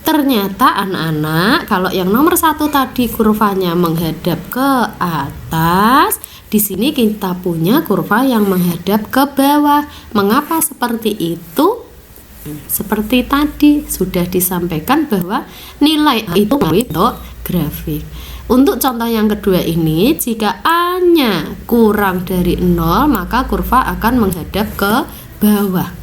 Ternyata anak-anak, kalau yang nomor 1 tadi kurvanya menghadap ke atas, di sini kita punya kurva yang menghadap ke bawah. Mengapa seperti itu? Seperti tadi sudah disampaikan bahwa nilai A itu untuk grafik. Untuk contoh yang kedua ini, jika A-nya kurang dari 0, maka kurva akan menghadap ke bawah.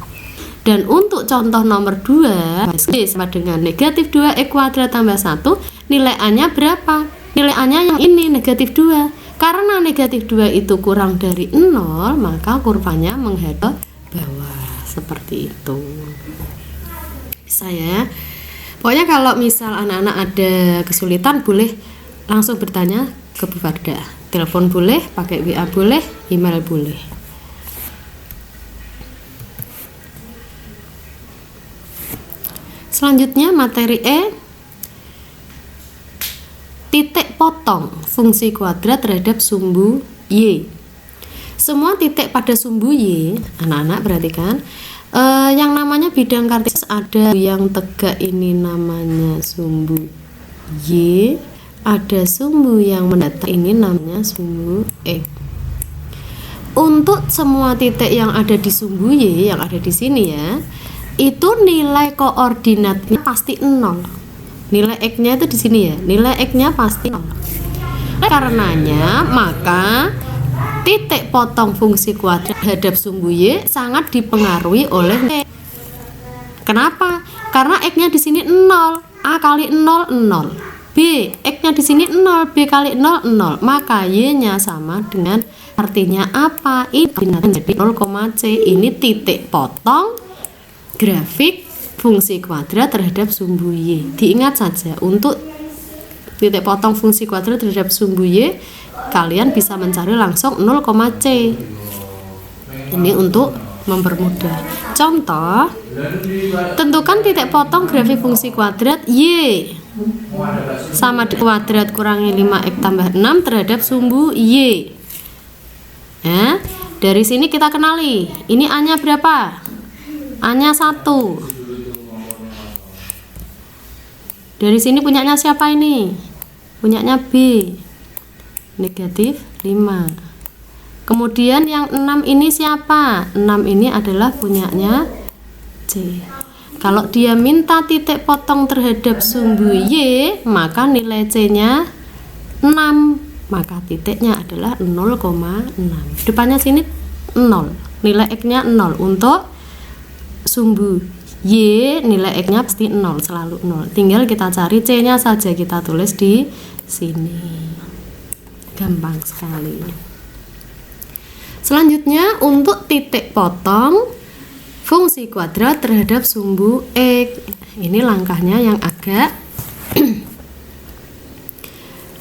Dan untuk contoh nomor 2, sama dengan negatif 2x kuadrat tambah 1, nilai A-nya berapa? Nilai A-nya yang ini, negatif 2. Karena negatif 2 itu kurang dari 0, maka kurvanya menghadap bawah. Seperti itu. Bisa ya? Pokoknya kalau misal anak-anak ada kesulitan, boleh langsung bertanya ke Bu Farda. Telepon boleh, pakai WA boleh, email boleh. Selanjutnya materi E, titik potong fungsi kuadrat terhadap sumbu Y. Semua titik pada sumbu Y, anak-anak perhatikan, yang namanya bidang kartesius ada yang tegak, ini namanya sumbu Y, ada sumbu yang mendatar, ini namanya sumbu X. Untuk semua titik yang ada di sumbu Y, yang ada di sini ya, itu nilai koordinatnya pasti 0. Nilai X-nya itu di sini ya, nilai X-nya pasti 0. Karenanya, maka titik potong fungsi kuadrat terhadap sumbu Y sangat dipengaruhi oleh X. Kenapa? Karena X-nya di sini 0, A kali 0, 0. B, X-nya di sini 0, B kali 0, 0. Maka Y-nya sama dengan, artinya apa? Ini menjadi 0,C. Ini titik potong grafik fungsi kuadrat terhadap sumbu Y. Diingat saja, untuk titik potong fungsi kuadrat terhadap sumbu Y, kalian bisa mencari langsung 0,C. Ini untuk mempermudah. Contoh, tentukan titik potong grafik fungsi kuadrat Y sama kuadrat kurangi 5x tambah 6 terhadap sumbu Y. Nah, dari sini kita kenali, ini A-nya berapa? A-nya 1. Dari sini punyanya siapa ini? Punyanya B. Negatif 5. Kemudian yang 6 ini siapa? 6 ini adalah punyanya C. Kalau dia minta titik potong terhadap sumbu Y, maka nilai C-nya 6. Maka titiknya adalah 0,6. Depannya sini 0. Nilai X-nya 0. Untuk sumbu Y, nilai X-nya pasti 0, selalu 0. Tinggal kita cari C-nya saja, kita tulis di sini. Gampang sekali. Selanjutnya, untuk titik potong fungsi kuadrat terhadap sumbu X. Ini langkahnya yang agak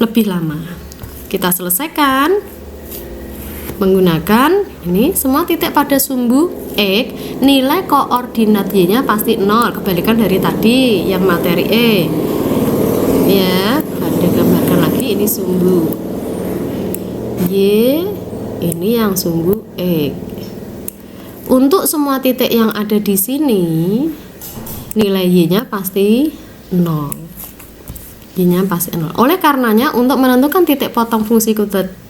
lebih lama. Kita selesaikan. menggunakan ini semua titik pada sumbu X, nilai koordinat Y-nya pasti 0, kebalikan dari tadi yang materi E. Ya, ada gambarkan lagi, ini sumbu Y, ini yang sumbu X. Untuk semua titik yang ada di sini, nilai Y-nya pasti 0. Y-nya pasti 0. Oleh karenanya, untuk menentukan titik potong fungsi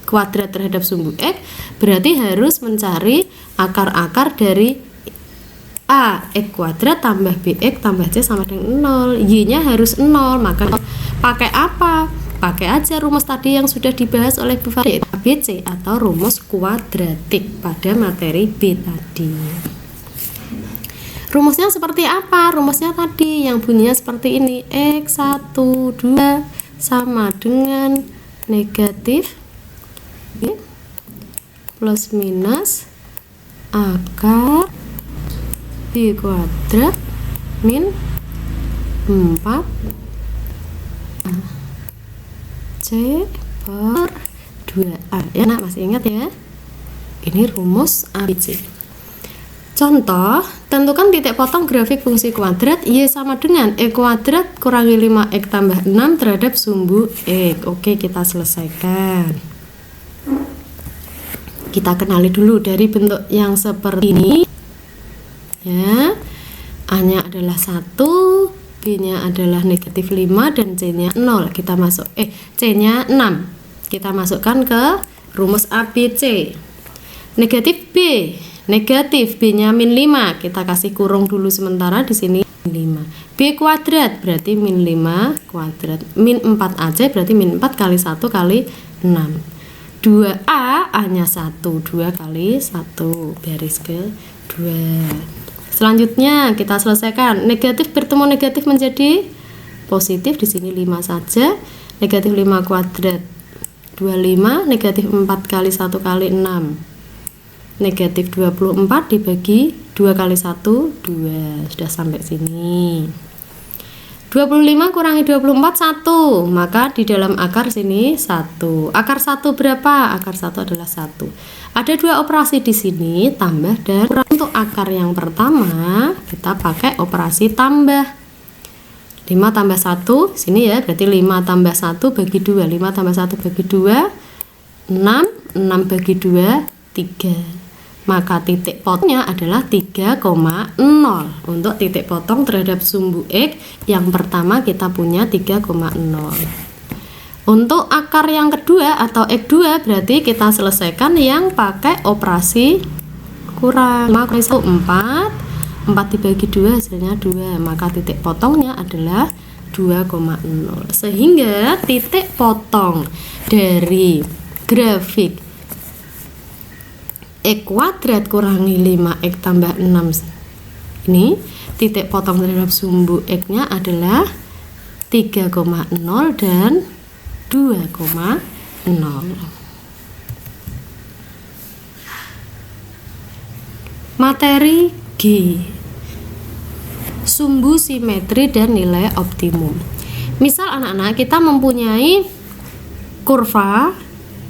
kuadrat terhadap sumbu X, berarti harus mencari akar-akar dari A X kuadrat tambah BX tambah C sama dengan 0. Y-nya harus 0, maka pakai apa? Pakai aja rumus tadi yang sudah dibahas oleh Bu Fadli, ABC atau rumus kuadratik pada materi B tadi. Rumusnya seperti apa? Rumusnya tadi yang bunyinya seperti ini. X1, 2 sama dengan negatif plus minus akar B kuadrat min 4 C per 2A. Ya, nah, masih ingat ya? Ini rumus ABC. Contoh, tentukan titik potong grafik fungsi kuadrat Y sama dengan X kuadrat kurangi 5X tambah 6 terhadap sumbu X. Oke, kita selesaikan. Kita kenali dulu dari bentuk yang seperti ini. Ya, A-nya adalah 1, B-nya adalah negatif 5, dan C-nya 0. Kita masuk, C-nya 6. Kita masukkan ke rumus ABC. Negatif B, negatif B-nya min 5, kita kasih kurung dulu sementara di sini 5. B kuadrat berarti min 5 kuadrat, min 4 aja berarti min 4 kali 1 kali 6. 2A, A-nya 1, 2 kali 1, baris ke 2. Selanjutnya kita selesaikan. Negatif bertemu negatif menjadi positif, di sini 5 saja. Negatif 5 kuadrat 25, negatif 4 kali 1 kali 6. Negatif 24 dibagi 2 kali 1, 2. Sudah sampai sini. 25 kurangi 24, 1. Maka di dalam akar sini 1. Akar 1 berapa? Akar 1 adalah 1. Ada 2 operasi di sini, tambah dan kurang. Untuk akar yang pertama, kita pakai operasi tambah. 5 tambah 1, sini ya, berarti 5 tambah 1 bagi 2. 5 tambah 1 bagi 2, 6. 6 bagi 2, 3. Maka titik potongnya adalah 3,0. Untuk titik potong terhadap sumbu X yang pertama kita punya 3,0. Untuk akar yang kedua atau X2 berarti kita selesaikan yang pakai operasi kurang. Maka 4 dibagi 2 hasilnya 2. Maka titik potongnya adalah 2,0. Sehingga titik potong dari grafik X kuadrat kurangi 5X tambah 6 ini, titik potong terhadap sumbu X nya adalah 3,0 dan 2,0. Materi G, sumbu simetri dan nilai optimum. Misal anak-anak kita mempunyai kurva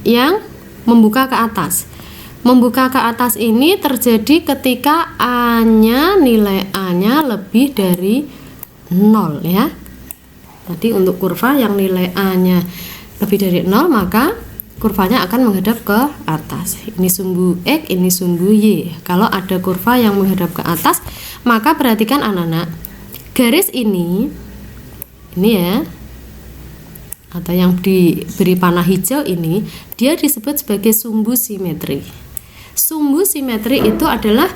yang membuka ke atas. Membuka ke atas ini terjadi ketika nilai A-nya lebih dari 0 ya. Tadi untuk kurva yang nilai A-nya lebih dari 0, maka kurvanya akan menghadap ke atas. Ini sumbu X, ini sumbu Y. Kalau ada kurva yang menghadap ke atas, maka perhatikan anak-anak, garis ini ya, atau yang diberi panah hijau ini, dia disebut sebagai sumbu simetri. Sumbu simetri itu adalah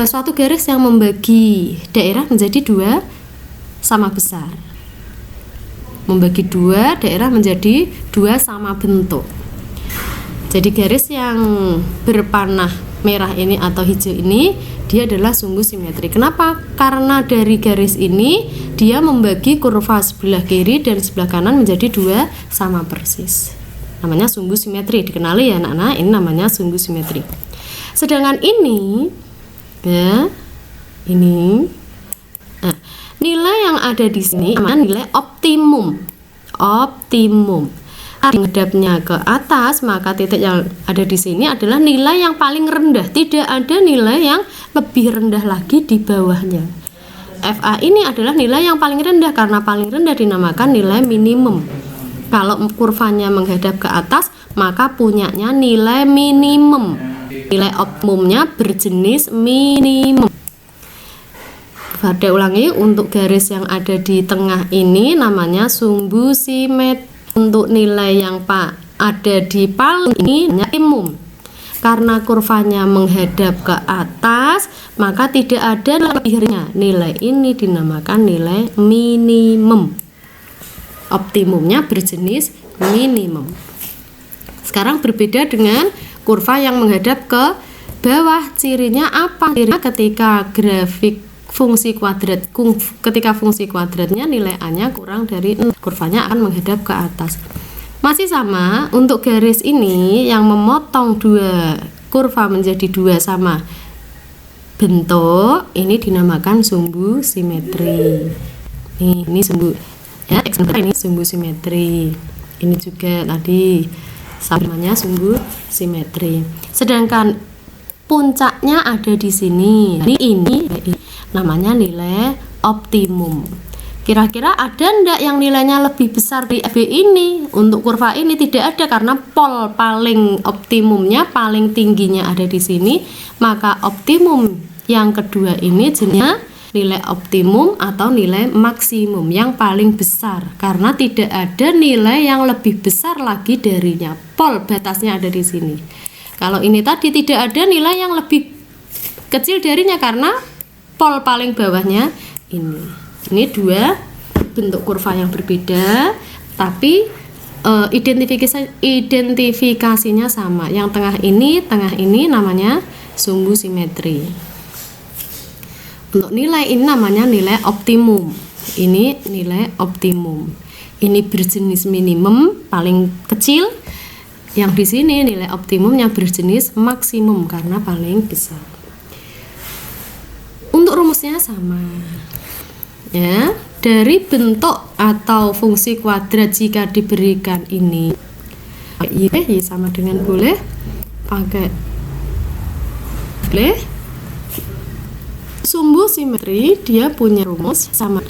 suatu garis yang membagi daerah menjadi 2 sama besar. Membagi 2 daerah menjadi 2 sama bentuk. Jadi garis yang berpanah merah ini atau hijau ini, dia adalah sumbu simetri. Kenapa? Karena dari garis ini dia membagi kurva sebelah kiri dan sebelah kanan menjadi 2 sama persis. Namanya sumbu simetri. Dikenali ya anak-anak, ini namanya sumbu simetri. Sedangkan ini ya, ini nilai yang ada di sini namanya nilai optimum. menghadapnya ke atas, maka titik yang ada di sini adalah nilai yang paling rendah. Tidak ada nilai yang lebih rendah lagi di bawahnya. FA ini adalah nilai yang paling rendah karena paling rendah dinamakan nilai minimum. Kalau kurvanya menghadap ke atas, maka punyanya nilai minimum. Nilai optimumnya berjenis minimum. Pada ulangi, untuk garis yang ada di tengah ini namanya sumbu simetri. Untuk nilai yang ada di paling ini minimum. Karena kurvanya menghadap ke atas, maka tidak ada lebihnya. Nilai ini dinamakan nilai minimum. Optimumnya berjenis minimum. Sekarang berbeda dengan kurva yang menghadap ke bawah. Cirinya apa? Cirinya ketika grafik fungsi kuadrat, ketika fungsi kuadratnya nilai A-nya kurang dari 0, kurvanya akan menghadap ke atas. Masih sama, untuk garis ini yang memotong dua kurva menjadi dua sama bentuk, ini dinamakan sumbu simetri. Ini sumbu ya, ini sumbu simetri. Ini juga tadi namanya sumbu simetri. Sedangkan puncaknya ada di sini. Ini namanya nilai optimum. Kira-kira ada ndak yang nilainya lebih besar di FB ini? Untuk kurva ini tidak ada karena pol paling optimumnya, paling tingginya ada di sini. Maka optimum yang kedua ini jenisnya nilai optimum atau nilai maksimum yang paling besar karena tidak ada nilai yang lebih besar lagi darinya. Pol batasnya ada di sini. Kalau ini tadi tidak ada nilai yang lebih kecil darinya karena pol paling bawahnya ini. Ini dua bentuk kurva yang berbeda, tapi identifikasinya sama. Yang tengah ini namanya sumbu simetri. Untuk nilai ini namanya nilai optimum. Ini nilai optimum. Ini berjenis minimum paling kecil. Yang di sini nilai optimumnya berjenis maksimum karena paling besar. Untuk rumusnya sama. Ya, dari bentuk atau fungsi kuadrat jika diberikan ini Y sama dengan boleh sumbu simetri, dia punya rumus sama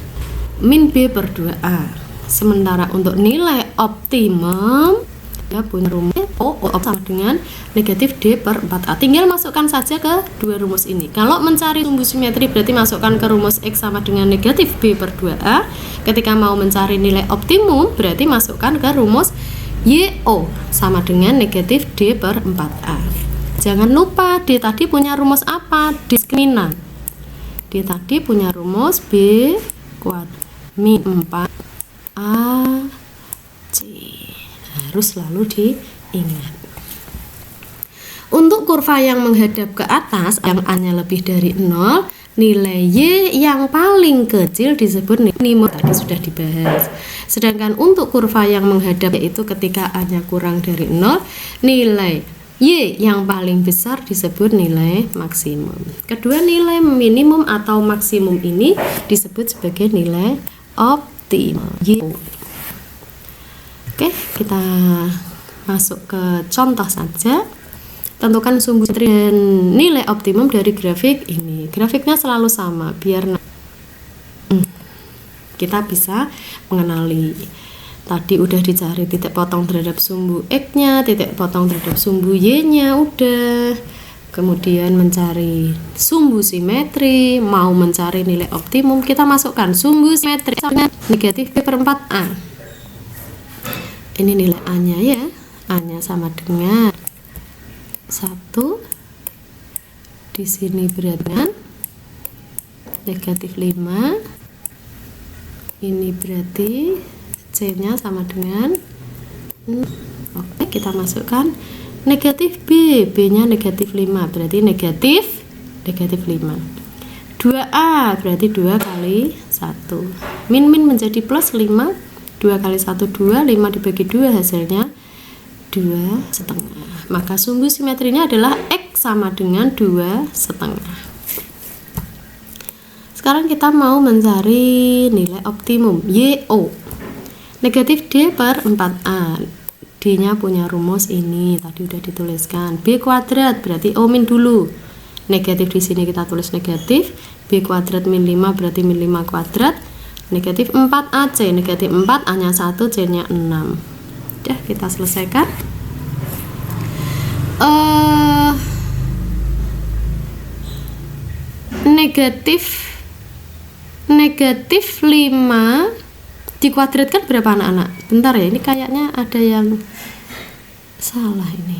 min B per 2A. Sementara untuk nilai optimum dia punya rumus O sama dengan negatif D per 4A. Tinggal masukkan saja ke dua rumus ini. Kalau mencari sumbu simetri berarti masukkan ke rumus X sama dengan negatif B per 2A. Ketika mau mencari nilai optimum berarti masukkan ke rumus YO sama dengan negatif D per 4A. Jangan lupa D tadi punya rumus apa? Diskriminan. D tadi punya rumus B kuadrat min 4A C. Harus selalu diingat. Untuk kurva yang menghadap ke atas yang A-nya lebih dari 0, nilai Y yang paling kecil disebut minimum, tadi sudah dibahas. Sedangkan untuk kurva yang menghadap yaitu ketika A-nya kurang dari 0, nilai Y yang paling besar disebut nilai maksimum. Kedua nilai minimum atau maksimum ini disebut sebagai nilai optimum. Oke, kita masuk ke contoh saja. Tentukan sumbu simetri dan nilai optimum dari grafik ini. Grafiknya selalu sama biar kita bisa mengenali. Tadi udah dicari titik potong terhadap sumbu X-nya, titik potong terhadap sumbu Y-nya udah. Kemudian mencari sumbu simetri, mau mencari nilai optimum, kita masukkan sumbu simetri negatif B per 4A. Ini nilai A-nya ya. A-nya sama dengan 1. Di sini berarti dengan negatif 5. Ini berarti C-nya sama dengan oke, kita masukkan negatif B. B-nya negatif 5 berarti negatif 5. 2A berarti 2 kali 1. Min menjadi plus 5. 2 kali 1 2, 5 dibagi 2 hasilnya 2,5. Maka sumbu simetrinya adalah X sama dengan 2,5. Sekarang kita mau mencari nilai optimum YO. Negatif D per 4A. D-nya punya rumus ini, tadi udah dituliskan. B kuadrat berarti O min dulu. Negatif di sini kita tulis negatif. B kuadrat min 5 berarti min 5 kuadrat. Negatif 4AC, negatif 4 A-nya 1, C-nya 6. Udah, kita selesaikan. Negatif 5 dikuadratkan berapa anak-anak? Bentar ya, ini kayaknya ada yang salah ini.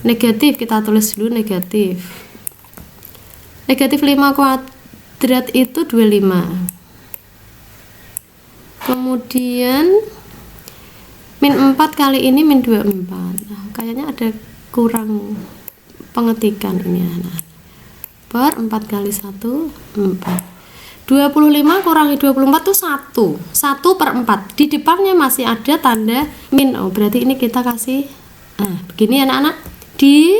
Negatif, kita tulis dulu negatif. Negatif 5 kuadrat itu 25. Kemudian min 4 kali ini min 24. Nah, kayaknya ada kurang pengetikan ini anak. Per 4 kali 1 4. 25 kurangi 24 itu 1 per 4. Di depannya masih ada tanda min. Oh, berarti ini kita kasih begini anak-anak. Di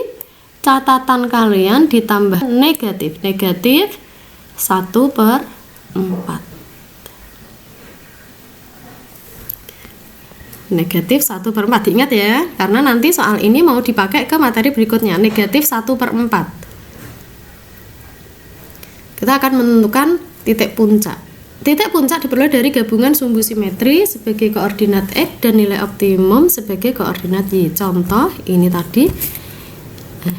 catatan kalian ditambah negatif 1 per 4. Negatif 1 per 4. Ingat ya, karena nanti soal ini mau dipakai ke materi berikutnya. Negatif 1 per 4. Kita akan menentukan titik puncak. Titik puncak diperoleh dari gabungan sumbu simetri sebagai koordinat X dan nilai optimum sebagai koordinat Y. Contoh ini tadi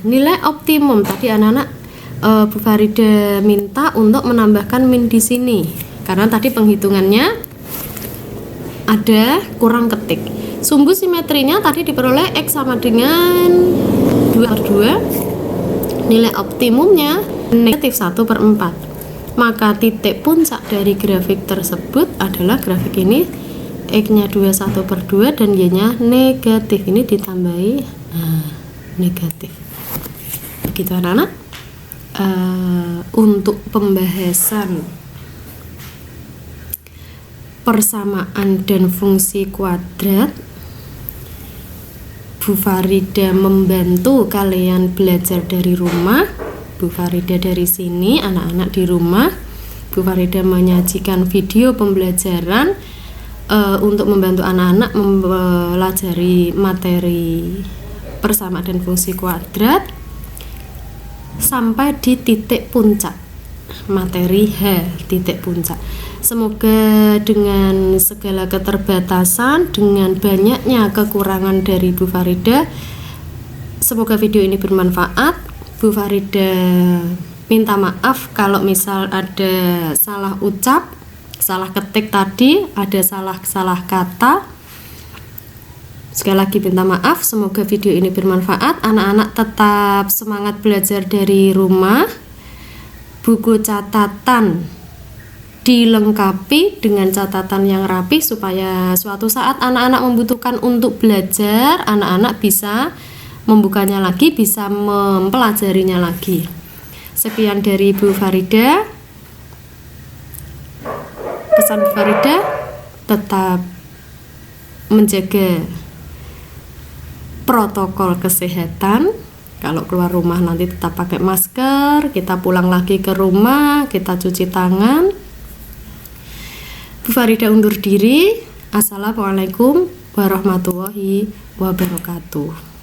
nilai optimum tadi anak-anak Bu Farida minta untuk menambahkan min di sini karena tadi penghitungannya ada kurang ketik. Sumbu simetrinya tadi diperoleh X sama dengan 2/2. Nilai optimumnya negatif 1 per 4. Maka titik puncak dari grafik tersebut adalah grafik ini, X-nya 21 per 2 dan Y-nya negatif. Ini ditambahi negatif. Begitu anak-anak. Untuk pembahasan persamaan dan fungsi kuadrat, Bu Farida membantu kalian belajar dari rumah. Bu Farida dari sini, anak-anak di rumah, Bu Farida menyajikan video pembelajaran untuk membantu anak-anak mempelajari materi persamaan dan fungsi kuadrat sampai di titik puncak materi H, titik puncak. Semoga dengan segala keterbatasan, dengan banyaknya kekurangan dari Bu Farida, semoga video ini bermanfaat. Bu Farida minta maaf kalau misal ada salah ucap, salah ketik tadi, ada salah kata. Sekali lagi minta maaf, semoga video ini bermanfaat. Anak-anak tetap semangat belajar dari rumah. Buku catatan dilengkapi dengan catatan yang rapi supaya suatu saat anak-anak membutuhkan untuk belajar, anak-anak bisa membukanya lagi, bisa mempelajarinya lagi. Sekian dari Bu Farida. Pesan Bu Farida, tetap menjaga protokol kesehatan. Kalau keluar rumah nanti tetap pakai masker. Kita pulang lagi ke rumah, kita cuci tangan. Bu Farida undur diri. Assalamualaikum warahmatullahi wabarakatuh.